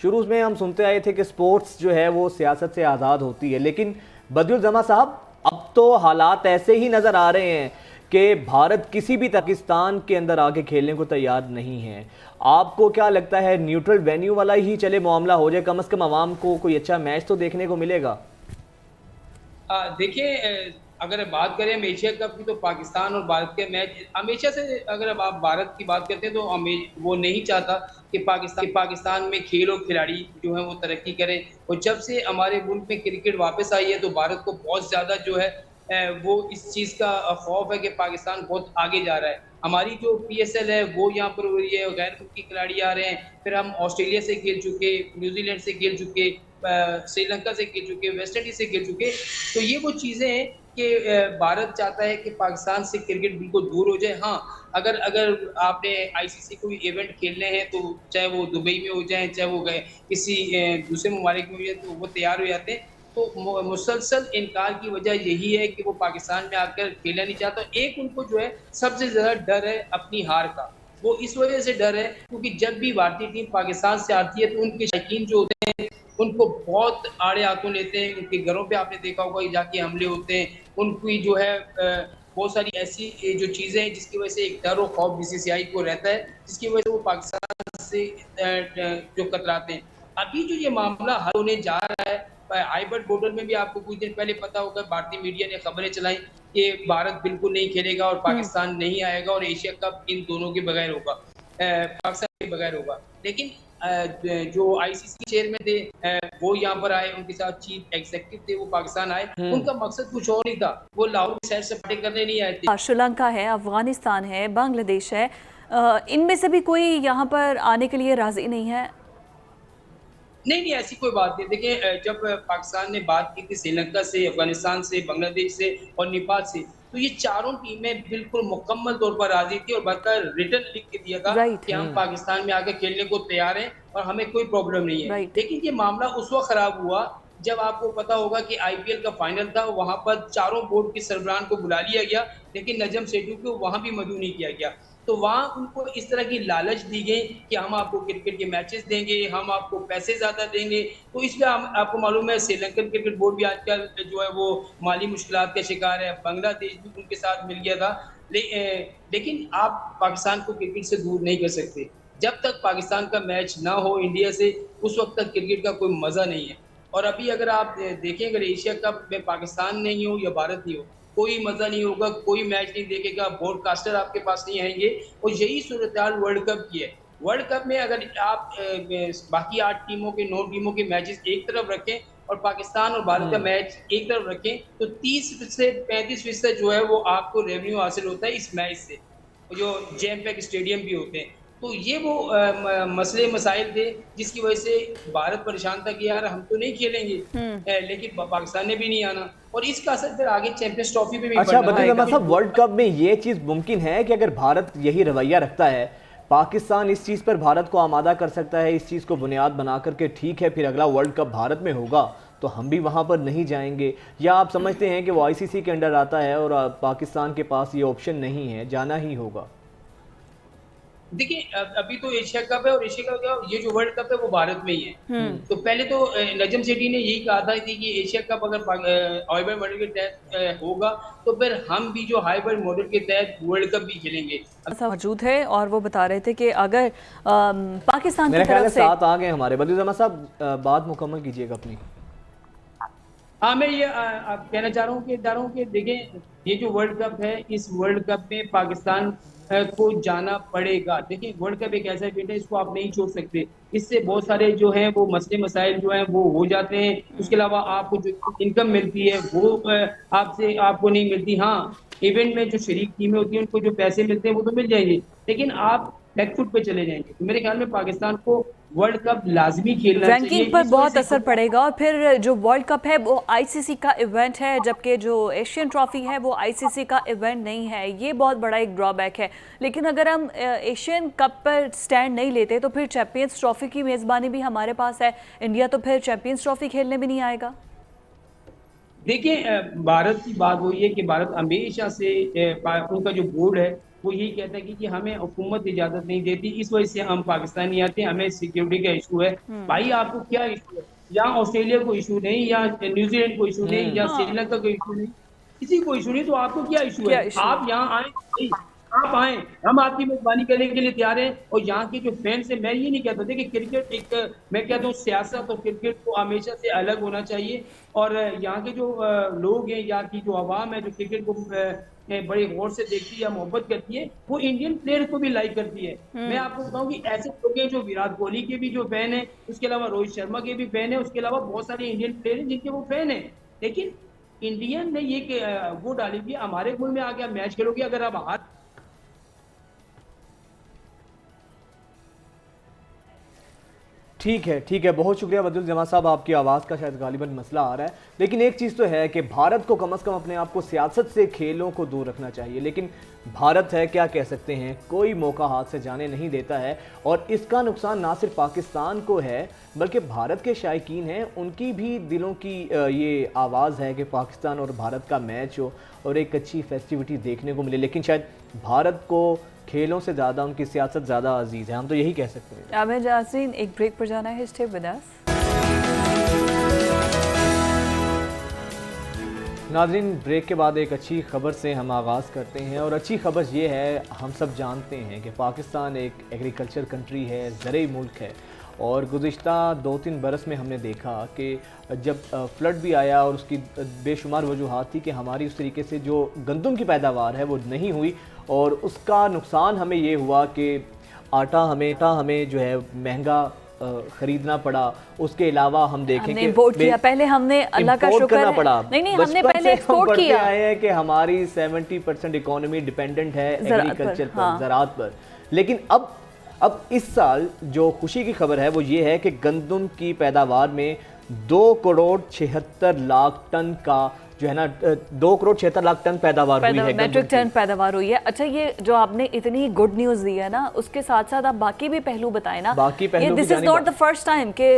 शुरू में हम सुनते आए थे कि स्पोर्ट्स जो है वो सियासत से आज़ाद होती है, लेकिन बदियुल जमा साहब, अब तो हालात ऐसे ही नजर आ रहे हैं कि भारत किसी भी पाकिस्तान के अंदर आके खेलने को तैयार नहीं है। आपको क्या लगता है न्यूट्रल वेन्यू वाला ही चले मामला हो जाए, कम से कम आवाम को कोई अच्छा मैच तो देखने को मिलेगा? देखिए, अगर बात करें हम एशिया कप की, तो पाकिस्तान और भारत के मैच हमेशा से, अगर अब आप भारत की बात करते हैं तो वो नहीं चाहता कि पाकिस्तान में खेल और खिलाड़ी जो है वो तरक्की करें। और जब से हमारे मुल्क में क्रिकेट वापस आई है तो भारत को बहुत ज़्यादा जो है वो इस चीज़ का खौफ है कि पाकिस्तान बहुत आगे जा रहा है। हमारी जो PSL है वो यहाँ पर हो रही है, गैर मुल्की खिलाड़ी आ रहे हैं, फिर हम ऑस्ट्रेलिया से खेल चुके, न्यूजीलैंड से खेल चुके, श्रीलंका से खेल चुके, वेस्ट इंडीज से खेल चुके। तो ये वो चीज़ें हैं कि भारत चाहता है कि पाकिस्तान से क्रिकेट बिल्कुल दूर हो जाए। हाँ, अगर आपने ICC कोई इवेंट खेलने हैं तो चाहे वो दुबई में हो जाए, चाहे वो गए किसी दूसरे ममालिक में हो जाए, तो वो तैयार हो जाते हैं। तो मुसलसल इनकार की वजह यही है कि वो पाकिस्तान में आकर खेलना नहीं चाहता। एक उनको जो है सबसे ज़्यादा डर है अपनी हार का, वो इस वजह से डर है क्योंकि जब भी भारतीय टीम पाकिस्तान से आती है तो उनके शौकीन जो होते हैं उनको बहुत आड़े हाथों लेते हैं। उनके घरों पे आपने देखा होगा कि जाके हमले होते हैं। उनकी जो है बहुत सारी ऐसी जो चीज़ें हैं जिसकी वजह से एक डर और खौफ BCCI को रहता है, जिसकी वजह से वो पाकिस्तान से जो कतराते हैं। अभी जो ये मामला हल होने जा रहा है, हाइबर्ट बॉर्डर में भी आपको कुछ दिन पहले पता होगा, भारतीय मीडिया ने खबरें चलाई कि भारत बिल्कुल नहीं खेलेगा और पाकिस्तान नहीं आएगा और एशिया कप इन दोनों के बगैर होगा, पाकिस्तान के बगैर होगा। लेकिन जो ICC चेयरमैन थे वो यहाँ पर आए, उनके साथ चीफ एग्जीक्यूटिव थे, वो पाकिस्तान आए। उनका मकसद कुछ और नहीं था, वो लाहौर की सैर सपाटे करने नहीं आए थे। श्रीलंका है, अफगानिस्तान है, बांग्लादेश है, इनमें से भी कोई यहाँ पर आने के लिए राजी नहीं है? नहीं, ऐसी कोई बात नहीं। देखिए, जब पाकिस्तान ने बात की थी श्रीलंका से, अफगानिस्तान से, बांग्लादेश से और नेपाल से, तो ये चारों टीमें बिल्कुल मुकम्मल तौर पर राजी थी और बकायदा रिटर्न लिख के दिया था कि हम पाकिस्तान में आकर खेलने को तैयार हैं और हमें कोई प्रॉब्लम नहीं है। लेकिन ये मामला उस वक्त खराब हुआ जब आपको पता होगा कि IPL का फाइनल था, वहां पर चारों बोर्ड के सरबराहान को बुला लिया गया, लेकिन नजम सेठू को वहां भी मदऊ नहीं किया गया। तो वहाँ उनको इस तरह की लालच दी गई कि हम आपको क्रिकेट के मैचेस देंगे, हम आपको पैसे ज़्यादा देंगे। तो इसलिए आपको मालूम है श्रीलंकन क्रिकेट बोर्ड भी आजकल जो है वो माली मुश्किलात का शिकार है। बांग्लादेश भी उनके साथ मिल गया था। लेकिन आप पाकिस्तान को क्रिकेट से दूर नहीं कर सकते। जब तक पाकिस्तान का मैच ना हो इंडिया से, उस वक्त तक क्रिकेट का कोई मज़ा नहीं है। और अभी अगर आप देखें, अगर एशिया कप में पाकिस्तान नहीं हो या भारत नहीं हो, कोई मजा नहीं होगा, कोई मैच नहीं देखेगा, ब्रॉडकास्टर आपके पास नहीं आएंगे। और यही सूरत-ए-हाल वर्ल्ड कप की है। वर्ल्ड कप में अगर आप बाकी 8 टीमों के 9 टीमों के मैचेस एक तरफ रखें और पाकिस्तान और भारत का मैच एक तरफ रखें, तो 30 से 35% जो है वो आपको रेवेन्यू हासिल होता है इस मैच से, जो जैम पैक स्टेडियम भी होते हैं। तो ये वो मसले मसाइल थे जिसकी वजह से भारत परेशान था कि यार हम तो नहीं खेलेंगे, लेकिन पाकिस्तान ने भी नहीं आना और इसका असर फिर आगे चैंपियंस ट्रॉफी पे भी अच्छा बदियुल जमा साहब, वर्ल्ड कप में ये चीज़ मुमकिन है कि अगर भारत यही रवैया रखता है, पाकिस्तान इस चीज़ पर भारत को आमादा कर सकता है, इस चीज़ को बुनियाद बना करके ठीक है फिर अगला वर्ल्ड कप भारत में होगा तो हम भी वहाँ पर नहीं जाएंगे, या आप समझते हैं कि वो ICC के अंडर आता है और पाकिस्तान के पास ये ऑप्शन नहीं है, जाना ही होगा? देखिए, अभी तो एशिया कप है और एशिया कप ये जो वर्ल्ड कप है वो भारत में ही है। तो पहले तो नजम सेठी ने यही कहा था कि एशिया कप अगर हाइबर्ड मॉडल के तहत होगा तो फिर हम भी जो हाइबर्ड मॉडल के तहत वर्ल्ड कप भी खेलेंगे। ऐसा मौजूद है और वो बता रहे थे कि अगर पाकिस्तान मेरे की तरफ से साथ आ गए हमारे बदियुल जमा साहब, बात मुकम्मल कीजिएगा अपनी। हाँ, मैं ये आप कहना चाह रहा हूँ कि देखें, ये जो वर्ल्ड कप है, इस वर्ल्ड कप में पाकिस्तान को जाना पड़ेगा। देखिए, वर्ल्ड कप एक ऐसा इवेंट है, इसको आप नहीं छोड़ सकते। इससे बहुत सारे जो हैं वो मसले मसाइल जो हैं वो हो जाते हैं। उसके अलावा आपको जो इनकम मिलती है वो आपको नहीं मिलती। हाँ, इवेंट में जो शरीक टीमें होती हैं उनको जो पैसे मिलते हैं वो तो मिल जाएंगे, लेकिन आप बैकफुट पे चले जाएंगे। तो मेरे ख्याल में पाकिस्तान को वर्ल्ड कप लाजमी खेलना चाहिए। रैंकिंग पर बहुत असर पड़ेगा और फिर जो वर्ल्ड कप है वो ICC का इवेंट है, जबकि जो एशियन ट्रॉफी है वो ICC का इवेंट नहीं है। ये बहुत बड़ा एक ड्रॉबैक है। लेकिन अगर हम एशियन कप पर स्टैंड नहीं लेते तो फिर चैंपियंस ट्रॉफी की मेज़बानी भी हमारे पास है। इंडिया तो फिर चैंपियंस ट्रॉफी खेलने भी नहीं आएगा। देखिए, भारत की बात वही है कि भारत हमेशा से उनका जो बोर्ड है वो यही कहता है कि हमें हुकूमत इजाजत नहीं देती, इस वजह से हम पाकिस्तान नहीं आते, हमें सिक्योरिटी का इशू है। भाई, आपको क्या इशू है? यहाँ ऑस्ट्रेलिया को इशू नहीं, या न्यूजीलैंड को इशू नहीं, या श्रीलंका को इशू नहीं, किसी को इशू नहीं, तो आपको क्या इशू है? आप यहाँ आए, आप आए, हम आपकी मेजबानी करने के लिए तैयार हैं। और यहाँ के जो फैंस हैं, मैं ये नहीं कहता देखिए क्रिकेट एक, मैं कहता हूँ सियासत और क्रिकेट को हमेशा से अलग होना चाहिए। और यहाँ के जो लोग हैं, यहाँ की जो आवाम है जो क्रिकेट को बड़े गौर से देखती है या मोहब्बत करती है, वो इंडियन प्लेयर को भी लाइक करती है। मैं आपको बताऊं कि ऐसे लोग हैं जो विराट कोहली के भी जो फैन है, उसके अलावा रोहित शर्मा के भी फैन है, उसके अलावा बहुत सारे इंडियन प्लेयर हैं जिनके वो फैन है। लेकिन इंडियन ने ये वो डाली कि हमारे मुल्क में आके आप मैच खेलोगे, अगर आप हार ठीक है, बहुत शुक्रिया बदुल जमा साहब, आपकी आवाज़ का शायद गालिबन मसला आ रहा है। लेकिन एक चीज़ तो है कि भारत को कम से कम अपने आप को सियासत से, खेलों को दूर रखना चाहिए। लेकिन भारत है, क्या कह सकते हैं, कोई मौका हाथ से जाने नहीं देता है। और इसका नुकसान ना सिर्फ पाकिस्तान को है, बल्कि भारत के शायकीन हैं, उनकी भी दिलों की ये आवाज़ है कि पाकिस्तान और भारत का मैच हो और एक अच्छी फेस्टिविटी देखने को मिले। लेकिन शायद भारत को खेलों से ज़्यादा उनकी सियासत ज़्यादा अजीज़ है, हम तो यही कह सकते हैं। आमिर जाज़रीन, एक ब्रेक पर जाना है, स्टे विद अस। नाज़रीन, ब्रेक के बाद एक अच्छी खबर से हम आगाज़ करते हैं। और अच्छी खबर ये है, हम सब जानते हैं कि पाकिस्तान एक एग्रीकल्चर कंट्री है, ज़रई मुल्क है। और गुज़िश्ता 2-3 बरस में हमने देखा कि जब फ्लड भी आया और उसकी बेशुमार वजूहात थी कि हमारी उस तरीके से जो गंदम की पैदावार है वो नहीं हुई, और उसका नुकसान हमें ये हुआ कि आटा हमें जो है महंगा ख़रीदना पड़ा। उसके अलावा हम देखें कि इम्पोर्ट किया, पहले हमने अल्लाह का शुक्र है, पड़ा। नहीं हमने पहले एक्सपोर्ट किया है कि हमारी 70% इकोनॉमी डिपेंडेंट है एग्रीकल्चर पर, ज़राअत पर। लेकिन अब इस साल जो खुशी की खबर है वो ये है कि गंदम की पैदावार में 2,76,00,000 टन का जो है ना 2,76,00,000 टन पैदावार हुई है, मेट्रिक टन पैदावार हुई है। अच्छा, ये जो आपने इतनी गुड न्यूज़ दी है ना, उसके साथ साथ आप बाकी भी पहलू बताएं ना। बाकी पहलू this is not the first time कि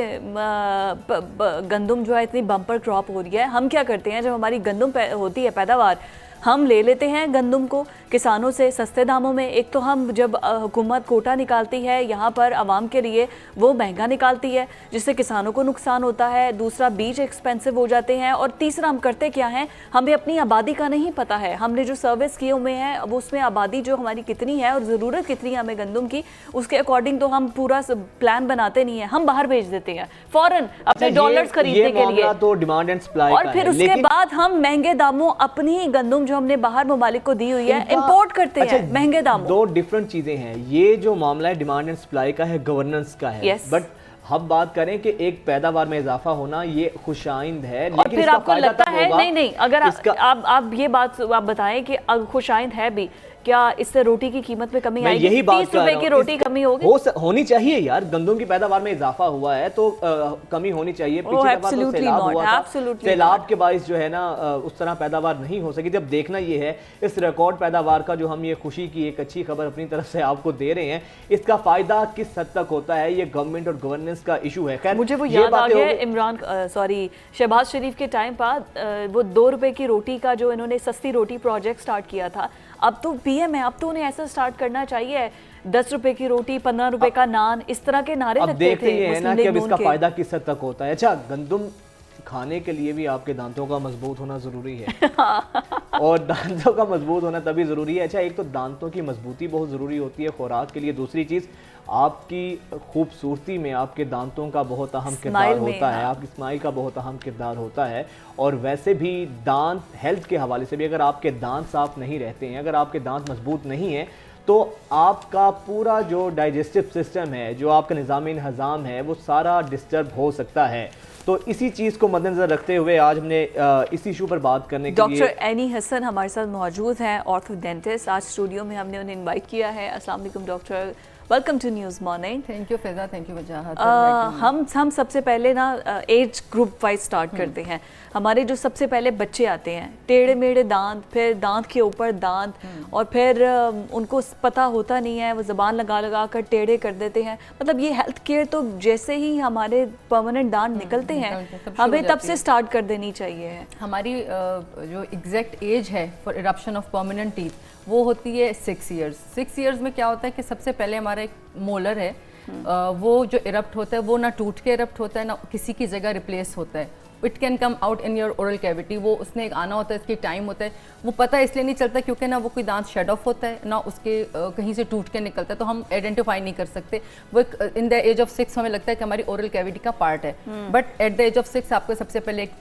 गंदम जो है इतनी बम्पर क्रॉप हो रही है। हम क्या करते हैं, जब हमारी गंदम होती है पैदावार, हम ले लेते हैं गंदम को किसानों से सस्ते दामों में। एक तो हम जब हुकूमत कोटा निकालती है यहाँ पर आवाम के लिए, वो महंगा निकालती है जिससे किसानों को नुकसान होता है। दूसरा, बीज एक्सपेंसिव हो जाते हैं। और तीसरा, हम करते क्या हैं, हमें अपनी आबादी का नहीं पता है। हमने जो सर्विस किए हुए हैं अब उसमें आबादी जो हमारी कितनी है और ज़रूरत कितनी है हमें गंदम की, उसके अकॉर्डिंग तो हम पूरा प्लान बनाते नहीं है, हम बाहर भेज देते हैं फ़ौरन अपने डॉलर्स खरीदने के लिए। तो डिमांड एंड सप्लाई, और फिर उसके बाद हम महंगे दामों अपनी ही गंदम जो हमने बाहर ममालिक को दी हुई है इंपोर्ट करते हैं महंगे दामों। दो डिफरेंट चीजें हैं। ये जो मामला है डिमांड एंड सप्लाई का है, गवर्नेंस का है। बट हम बात करें कि एक पैदावार में इजाफा होना ये खुशाइंद है, लेकिन फिर आपको लगता है नहीं अगर आप ये बात आप बताएं कि खुशाइंद है भी, क्या इससे रोटी की कीमत में कमी आएगी? यही बात 30 रुपए की रोटी कमी होगी, होनी चाहिए यार। गंदम की पैदावार में इजाफा हुआ है तो कमी होनी चाहिए। पिछली दफा तो सैलाब हुआ था, सैलाब के बाइस जो है ना उस तरह पैदावार नहीं हो सकी। जब देखना ये है, इस रिकॉर्ड पैदावार का जो हम ये खुशी की एक अच्छी खबर अपनी तरफ से आपको दे रहे हैं, इसका फायदा किस हद तक होता है, ये गवर्नमेंट और गवर्नेंस का इशू है। खैर, मुझे वो याद आ गया शहबाज शरीफ के टाइम पर वो 2 रुपए की रोटी का जो इन्होंने सस्ती रोटी प्रोजेक्ट स्टार्ट किया था। अब तो पीएम है, अब तो उन्हें ऐसा स्टार्ट करना चाहिए। 10 रुपए की रोटी, 15 रुपए का नान, इस तरह के नारे लगते थे। अब देखते हैं ना कि अब इसका फायदा किस हद तक होता है। अच्छा, गंदम खाने के लिए भी आपके दांतों का मजबूत होना जरूरी है और दांतों का मजबूत होना तभी जरूरी है। अच्छा, एक तो दांतों की मजबूती बहुत जरूरी होती है खुराक के लिए। दूसरी चीज, आपकी खूबसूरती में आपके दांतों का बहुत अहम किरदार होता है, आपकी स्माइल का बहुत अहम किरदार होता है। और वैसे भी दांत हेल्थ के हवाले से भी, अगर आपके दांत साफ नहीं रहते हैं, अगर आपके दांत मजबूत नहीं हैं, तो आपका पूरा जो डाइजेस्टिव सिस्टम है, जो आपका निज़ाम हज़ाम है, वो सारा डिस्टर्ब हो सकता है। तो इसी चीज़ को मद्देनजर रखते हुए आज हमने इस इशू पर बात करने के लिए डॉक्टर एनी हसन हमारे साथ मौजूद हैं, ऑर्थोडेंटिस्ट। आज स्टूडियो में हमने उन्हें इनवाइट किया है। अस्सलाम वालेकुम doctor, welcome to news morning. Thank you Faiza, thank you Wajahat. हम सबसे पहले ना एज ग्रुप वाइज स्टार्ट करते हैं। हमारे जो सबसे पहले बच्चे आते हैं, टेढ़े मेढ़े दांत, फिर दांत के ऊपर दांत, और फिर उनको पता होता नहीं है, वो ज़बान लगा लगा कर टेढ़े कर देते हैं। मतलब ये हेल्थ केयर तो जैसे ही हमारे परमानेंट दांत निकलते हैं हमें तब से स्टार्ट कर देनी चाहिए। हमारी जो एग्जैक्ट एज है for eruption of permanent teeth वो होती है 6 ईयर्स। 6 ईयर्स में क्या होता है कि सबसे पहले हमारा एक मोलर है वो जो इरप्ट होता है वो ना टूट के इरप्ट होता है ना किसी की जगह रिप्लेस होता है। It can come out in your oral cavity, वो उसने एक आना होता है, इसकी टाइम होता है, वो पता इसलिए नहीं चलता क्योंकि ना वो कोई दांत शेड ऑफ होता है ना उसके कहीं से टूट के निकलता है, तो हम आइडेंटिफाई नहीं कर सकते। वो इन द एज ऑफ 6 हमें लगता है कि हमारी ओरल कैविटी का पार्ट है, but at the age of 6 आपको सबसे पहले एक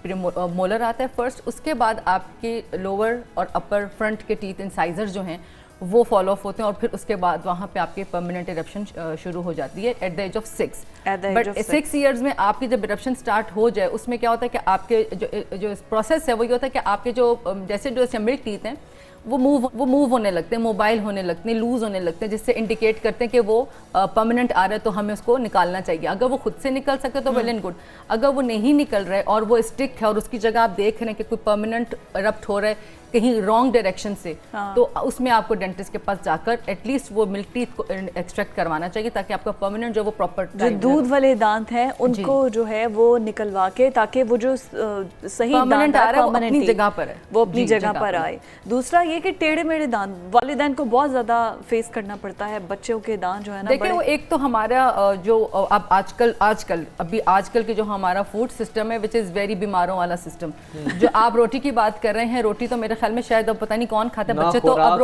मोलर आता है फर्स्ट, उसके बाद आपके लोअर और अपर फ्रंट के टीथ इंसाइजर जो हैं वो फॉलो ऑफ होते हैं, और फिर उसके बाद वहाँ पे आपके परमानेंट इरप्शन शुरू हो जाती है at the age of 6। But 6 years में आपकी जब इरप्शन स्टार्ट हो जाए उसमें क्या होता है कि आपके जो प्रोसेस है वो ये होता है कि आपके जो जैसे मिल्क टीथ हैं वो मूव होने लगते हैं, मोबाइल होने लगते हैं, लूज होने लगते हैं, जिससे इंडिकेट करते हैं कि वो परमानेंट आ रहा है, तो हमें उसको निकालना चाहिए। अगर वो खुद से निकल सकते तो वेल एंड गुड, अगर वो नहीं निकल रहा है और वो स्टिक है और उसकी जगह आप देख रहे हैं कि कोई परमानेंट इरप्ट हो रहा है कहीं रॉन्ग डायरेक्शन से, तो उसमें आपको डेंटिस्ट के पास जाकर एटलीस्ट वो मिल्क टीथ को एक्सट्रैक्ट करवाना चाहिए ताकि आपका परमानेंट जो वो प्रॉपर जो दूध वाले दांत हैं उनको जो है वो निकलवा के, ताकि वो जो सही परमानेंट आ रहा है वो अपनी जगह पर है, वो अपनी जगह पर आए। दूसरा ये कि टेढ़े मेढ़े दांत वालिदैन को बहुत ज़्यादा फेस करना पड़ता है, बच्चों के दांत जो है ना, देखिए वो एक तो हमारा जो अब आजकल के जो हमारा फूड सिस्टम है विच इज़ वेरी बीमारों वाला सिस्टम। जो आप रोटी की बात कर रहे हैं, रोटी तो मेरे ख्याल में शायद अब पता नहीं कौन खाता है, बच्चे तो अब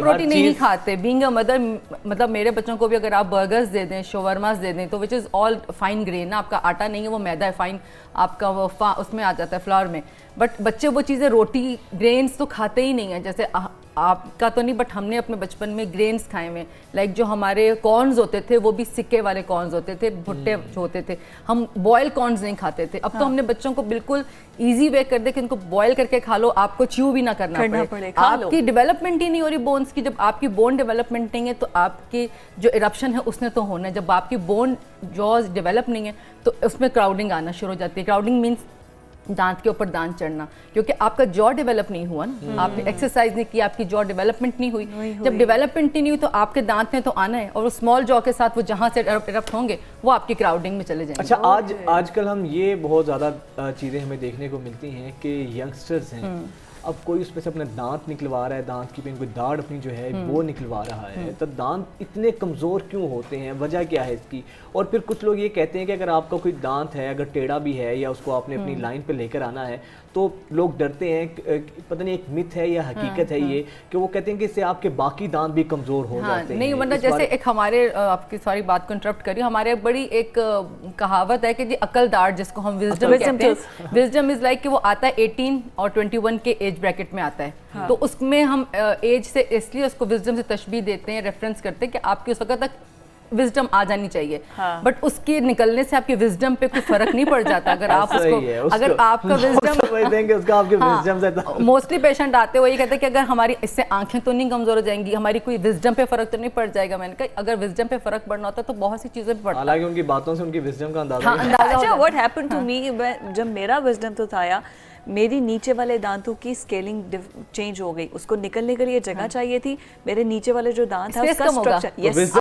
रोटी नहीं खाते। बीइंग अ मदर, मतलब मेरे बच्चों को भी अगर आप बर्गर्स दे दें, शोवर्मास दे दें, तो which is all fine grain ना, आपका आटा नहीं है वो मैदा है, फाइन आपका वो उसमें आ जाता है फ्लावर में, बट बच्चे वो चीज़ें रोटी ग्रेन्स तो खाते ही नहीं है। जैसे आपका तो नहीं, बट हमने अपने बचपन में ग्रेन्स खाए हुए, लाइक जो हमारे कॉर्न्स होते थे वो भी सिक्के वाले कॉर्न्स होते थे, भुट्टे जो होते थे, हम बॉयल कॉर्न्स नहीं खाते थे। अब तो हमने बच्चों को बिल्कुल इजी वे कर दे कि इनको बॉयल करके खा लो, आपको च्यू भी ना करना पड़े। आपकी डेवलपमेंट ही नहीं हो रही बोन्स की, जब आपकी बोन डेवलपमेंट नहीं है तो आपकी जो इरप्शन है उसने तो होना है। जब आपकी बोन जॉज डेवलप नहीं है तो उसमें क्राउडिंग आना शुरू हो जाती है। क्राउडिंग मीन्स दांत के ऊपर दांत चढ़ना, क्योंकि आपका जॉ डेवलप नहीं हुआ ना, आपने एक्सरसाइज नहीं की, आपकी जॉ डेवलपमेंट नहीं हुई। जब डेवलपमेंट ही नहीं हुई तो आपके दांत ने तो आना है, और वो स्मॉल जॉ के साथ वो जहाँ से इरप्ट होंगे वो आपकी क्राउडिंग में चले जाएंगे। अच्छा, आजकल हम ये बहुत ज़्यादा चीज़ें हमें देखने को मिलती हैं कि यंगस्टर्स हैं, अब कोई उसमें से अपने दांत निकलवा रहा है, दांत की कोई दाढ़ अपनी जो है वो निकलवा रहा है, तो दांत इतने कमज़ोर क्यों होते हैं, वजह क्या है इसकी? और फिर कुछ लोग ये कहते हैं कि अगर आपका कोई दांत है, अगर टेढ़ा भी है या उसको आपने अपनी लाइन पे लेकर आना है, तो लोग डरते हैं, पता नहीं एक मिथ है या हकीकत है ये, कि वो कहते हैं कि इससे आपके बाकी दांत भी कमज़ोर हो जाते हैं। नहीं, मतलब जैसे एक हमारे, आपकी सारी बात को इंटरप्ट करी, हमारे बड़ी एक कहावत है कि जी अकलदार, जिसको हम विजडम कहते हैं, विजडम इज लाइक कि वो आता है 18 और 21 के एज ब्रैकेट में आता है, तो उसमें हम एज से इसलिए उसको विजडम से तशबीह देते हैं, रेफरेंस करते हैं कि आपकी उस वक्त तक विजडम आ जानी चाहिए, बट उसके निकलने से आपके विजडम पे कोई फर्क नहीं पड़ जाता। अगर आप अगर आपका विजडम मोस्टली पेशेंट आते हुए ये कहते हैं कि अगर हमारी इससे आंखें तो नहीं कमजोर हो जाएंगी, हमारी कोई विजडम पे फर्क तो नहीं पड़ जाएगा। मैंने कहा अगर विजडम पे फर्क पड़ना होता तो बहुत सी चीजें पे पड़ता, हालांकि उनकी बातों से उनकी विजडम का अंदाजा। अच्छा, व्हाट हैपेंड टू मी, जब मेरा विजडम तो आया, मेरी नीचे वाले दांतों की स्केलिंग चेंज हो गई, उसको निकलने के लिए जगह चाहिए थी। मेरे नीचे वाले जो दांत है उसका स्ट्रक्चर, यस,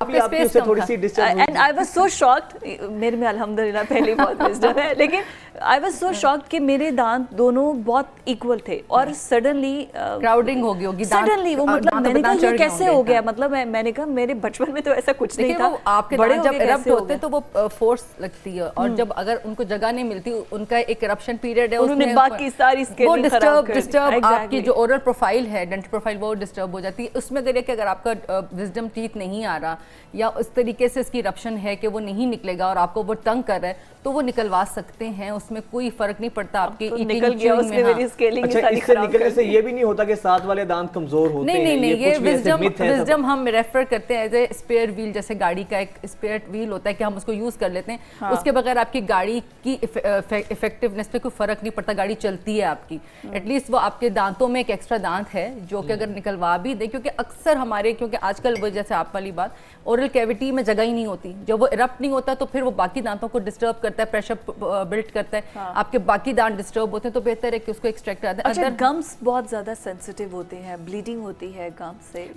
थोड़ी सी disturb, and I was so shocked. मेरे में अल्हम्दुलिल्लाह पहली बहुत विजडम है, लेकिन आई वाज सो शॉक्ड कि मेरे दांत दोनों बहुत इक्वल थे और सडनली क्राउडिंग हो गई होगी, सडनली वो, मतलब मैंने कहा ये कैसे हो गया, मतलब मैंने कहा मेरे बचपन में तो ऐसा कुछ नहीं था। आपके दांत जब इरप्ट होते तो वो फोर्स लगती है, और जब अगर उनको जगह नहीं मिलती, उनका एक इरप्शन पीरियड है, उसमें बाकी सारी वो डिस्टर्ब आपकी जो ओरल प्रोफाइल है, डेंटल प्रोफाइल, वो डिस्टर्ब हो जाती है। उसमें अगर आपका विजडम टीथ नहीं आ रहा या उस तरीके से इसकी इरप्शन है कि वो नहीं निकलेगा और आपको वो तंग कर रहा है, तो वो निकलवा सकते हैं, उसमें कोई फर्क नहीं पड़ता। आपकी तो निकल गया, उसने मेरी स्केलिंग अच्छा, इससे निकलने से ये भी नहीं होता कि साथ वाले दांत कमजोर होते हैं? नहीं, ये विजडम हम रेफर करते हैं एज ए स्पेयर व्हील, जैसे गाड़ी का एक स्पेयर व्हील होता है कि हम उसको यूज कर लेते हैं, उसके बगैर आपकी गाड़ी की इफेक्टिवनेस पे कोई फर्क नहीं पड़ता, गाड़ी चलती है आपकी। एटलीस्ट वो आपके दांतों में एक एक्स्ट्रा दांत है जो कि अगर निकलवा भी दे, क्योंकि अक्सर हमारे, क्योंकि आजकल वो जैसे आप वाली बात, ओरल कैविटी में जगह ही नहीं होती, जब वो इरप्ट नहीं होता तो फिर वो बाकी दांतों को डिस्टर्ब करता है, प्रेशर बिल्ड करता है, आपके बाकी दांत डिस्टर्ब होते हैं, तो बेहतर है कि उसको एक्सट्रैक्ट कर दें। अच्छा, गम्स बहुत ज्यादा सेंसिटिव होते हैं, ब्लीडिंग होती है गम्स से,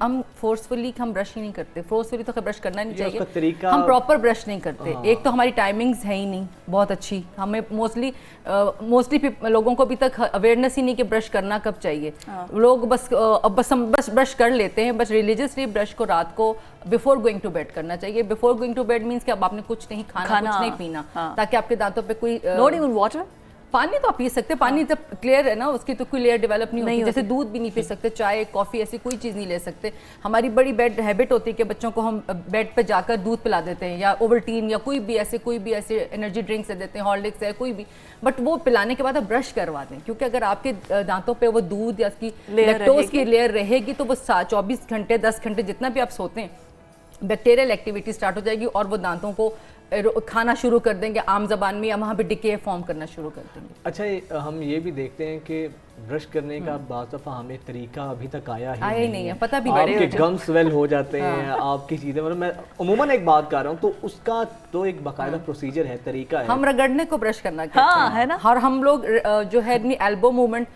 हम फोर्सफुली हम ब्रश ही नहीं करते, फोर्सफुली तो ब्रश करना नहीं चाहिए, हम प्रॉपर ब्रश नहीं करते। एक तो हमारी टाइमिंग्स है ही नहीं बहुत अच्छी, हमें मोस्टली लोगों को अभी तक अवेयरनेस ही नहीं कि ब्रश करना कब चाहिए। लोग बस ब्रश कर लेते हैं, बस रिलीजियसली ब्रश को रात को बिफोर गोइंग टू बेड करना चाहिए। Before going to bed means कि अब आपने कुछ नहीं खाना कुछ नहीं पीना, ताकि आपके दांतों पे कोई नॉट इवन वाटर, पानी तो आप पी सकते हैं, पानी जब क्लियर है ना उसकी तो कोई लेयर डेवलप नहीं होती, जैसे दूध भी नहीं पी सकते, चाय कॉफ़ी ऐसी कोई चीज़ नहीं ले सकते। हमारी बड़ी बैड हैबिट होती है कि बच्चों को हम बेड पे जाकर दूध पिला देते हैं या ओवल्टीन या कोई भी ऐसे एनर्जी ड्रिंक्स दे देते हैं, हॉर्लिक्स है कोई भी, बट वो पिलाने के बाद आप ब्रश करवा दें, क्योंकि अगर आपके दांतों पे वो दूध या उसकी लैक्टोज की लेयर रहेगी तो वो 24 घंटे 10 घंटे जितना भी आप सोते हैं बैक्टीरियल एक्टिविटी स्टार्ट हो जाएगी और वो दांतों को खाना शुरू कर देंगे आम जबान में, या वहाँ पे डिके फॉर्म करना शुरू कर देंगे। अच्छा, हम ये भी देखते हैं कि ब्रश करने का बाज़ दफ़ा हमें तरीका अभी तक आया ही नहीं है, पता भी आपके गम स्वेल हो जाते हैं, आपकी चीज़ें, मतलब मैं उमूमन एक बात कर रहा हूँ तो उसका तो एक बाकायदा प्रोसीजर है, तरीका है। हम रगड़ने को ब्रश करना कहते हैं, है ना, और हम लोग जो है अपनी एल्बो मूवमेंट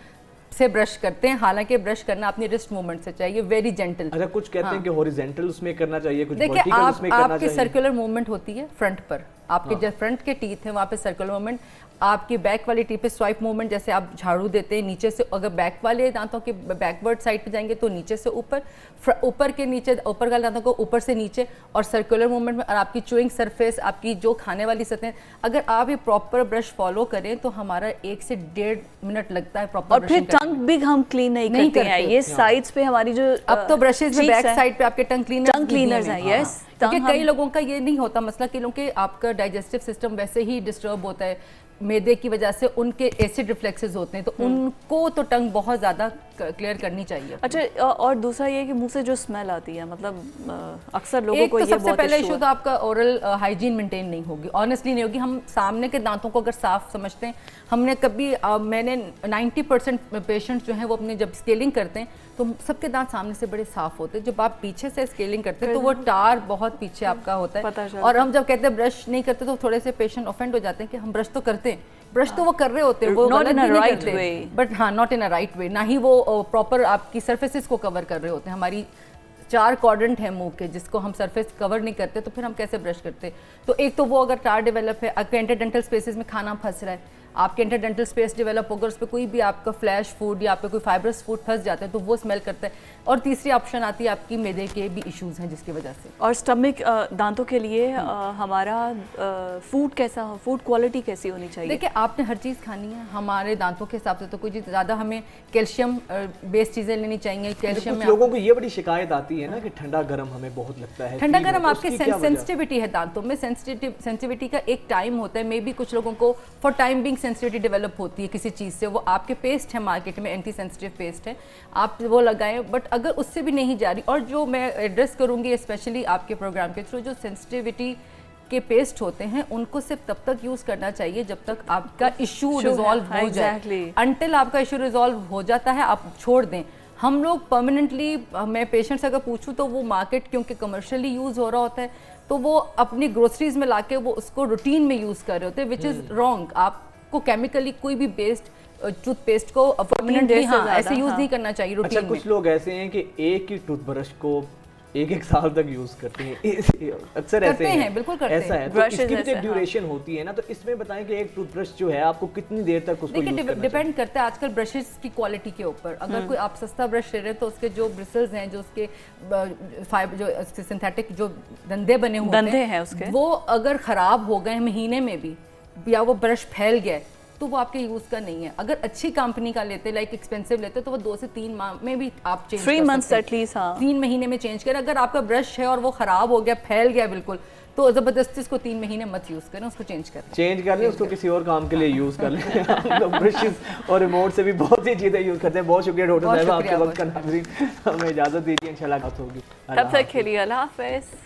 से ब्रश करते हैं, हालांकि ब्रश करना अपनी रिस्ट मूवमेंट से चाहिए, वेरी जेंटल। अच्छा, कुछ कहते हैं कि हॉरिजॉन्टल उसमें करना चाहिए, कुछ देखिए वर्टिकल उसमें करना आपकी चाहिए। सर्कुलर मूवमेंट होती है फ्रंट पर, आपके जो फ्रंट के टीथ हैं वहाँ पे सर्कुलर मूवमेंट, आपकी बैक वाली टीथ पे स्वाइप मूवमेंट, जैसे आप झाड़ू देते हैं नीचे से, अगर बैक वाले दांतों के बैकवर्ड साइड पे जाएंगे तो नीचे से ऊपर, ऊपर के नीचे, ऊपर वाले दांतों को ऊपर से नीचे, और सर्कुलर मूवमेंट में, और आपकी चुइंग सरफेस, आपकी जो खाने वाली सतह, अगर आप ये प्रॉपर ब्रश फॉलो करें तो हमारा 1 से 1.5 मिनट लगता है प्रॉपर। और फिर टंग भी हम क्लीन नहीं करते हैं, ये साइड्स पे हमारी जो अब तो ब्रशेज में बैक साइड पे आपके टंग क्लीनर्स हैं, यस, क्योंकि कई लोगों का ये नहीं होता मसला, क्योंकि आपका डाइजेस्टिव सिस्टम वैसे ही डिस्टर्ब होता है मैदे की वजह से, उनके एसिड रिफ्लेक्सेस होते हैं, तो उनको तो टंग बहुत ज़्यादा क्लियर करनी चाहिए। अच्छा, और दूसरा ये कि मुंह से जो स्मेल आती है, मतलब अक्सर लोगों को तो ये सबसे बहुत पहले इशू इशू तो आपका ओरल हाइजीन मेंटेन नहीं होगी, ऑनेस्टली नहीं होगी। हम सामने के दांतों को अगर साफ समझते हैं, हमने कभी मैंने 90% पेशेंट्स जो हैं वो अपने जब स्केलिंग करते हैं तो सबके दांत सामने से बड़े साफ होते हैं, जब आप पीछे से स्केलिंग करते हैं तो वो टार बहुत पीछे आपका होता है, और हम जब कहते हैं ब्रश नहीं करते तो थोड़े से पेशेंट ऑफेंड हो जाते हैं कि हम ब्रश तो करते हैं, ब्रश तो वो कर रहे होते हैं, वो not in a right way, but हाँ not in a right way, ना ही वो प्रॉपर आपकी सरफेसेस को कवर कर रहे होते हैं। हमारी 4 क्वाड्रेंट है मुंह के, जिसको हम सरफेस कवर नहीं करते, तो फिर हम कैसे ब्रश करते? तो एक तो वो अगर टार डेवलप है, आपके इंटरडेंटल स्पेसेस में खाना फंस रहा है, आपके इंटरडेंटल स्पेस डेवलप होकर उस पर कोई भी आपका फ्लैश फूड या आपके कोई फाइब्रस फूड फंस जाता है तो वो स्मेल करता है। और तीसरी ऑप्शन आती है आपकी मैदे के भी इश्यूज हैं जिसकी वजह से। और स्टमक दांतों के लिए हमारा फूड कैसा, फूड क्वालिटी कैसी होनी चाहिए? देखिए आपने हर चीज़ खानी है, हमारे दांतों के हिसाब से तो कोई चीज़ ज़्यादा, हमें कैल्शियम बेस्ड चीज़ें लेनी चाहिए। कैल्शियम में लोगों को ये बड़ी शिकायत आती है ना कि ठंडा गर्म हमें बहुत लगता है, ठंडा गर्म आपके सेंसिटिविटी है दांतों में, सेंसिटिविटी का एक टाइम होता है, मे बी कुछ लोगों को for time being sensitivity develop होती है किसी चीज़ से, वो आपके पेस्ट है मार्केट में, एंटी सेंसिटिव पेस्ट है, आप वो लगाएं, बट अगर उससे भी नहीं जा रही, और जो मैं एड्रेस करूंगी स्पेशली आपके प्रोग्राम के थ्रू, जो सेंसिटिविटी के पेस्ट होते हैं उनको सिर्फ तब तक यूज करना चाहिए जब तक आपका इशू रिजॉल्व हो जाए। अंटिल आपका इशू रिजॉल्व हो जाता है आप छोड़ दें। हम लोग परमानेंटली, मैं पेशेंट से अगर पूछूं तो वो मार्केट क्योंकि कमर्शियली यूज हो रहा होता है तो वो अपनी ग्रोसरीज में लाके वो उसको रूटीन में यूज कर रहे होते हैं, विच इज रॉन्ग। आपको केमिकली कोई भी बेस्ड टूथपेस्ट को परमानेंटली ऐसे यूज नहीं करना चाहिए रूटीन में। कुछ लोग ऐसे हैं कि एक ही टूथब्रश को 1-1 साल तक यूज करते हैं, अक्सर ऐसे हैं, बिल्कुल करते हैं, ऐसा है। तो इसकी भी एक ड्यूरेशन होती है ना, तो इसमें बताएं कि एक टूथब्रश जो है आपको कितनी देर तक उसको यूज करना चाहिए? डिपेंड करता है आजकल ब्रशेस की क्वालिटी के ऊपर। अगर कोई आप सस्ता ब्रश ले रहे हैं तो उसके जो ब्रिसल्स हैं, जो उसके फाइबर, जो सिंथेटिक जो दंदे बने हुए हैं उसके, वो अगर खराब हो गए महीने में भी, या वो ब्रश फैल गया तो वो आपके यूज का नहीं है। अगर अच्छी कंपनी का लेते, लाइक एक्सपेंसिव लेते, तो वो 2 से 3 माह में भी आप चेंज 3 months एटलीस्ट, हाँ 3 महीने में चेंज करें। अगर आपका ब्रश है और वो खराब हो गया, फैल गया बिल्कुल, तो जबरदस्ती उसको 3 महीने मत यूज करें, उसको चेंज कर लें, उसको किसी और काम के लिए यूज कर लें। हम लोग ब्रशेस और रिमोट से भी बहुत सी चीजें यूज करते हैं। बहुत शुक्रिया डॉक्टर साहब, आपके वक्त का। नाज़रीन हमें इजाजत दीजिए, इंशाल्लाह बात होगी। तब तक के लिए अल्लाह हाफ़िज़।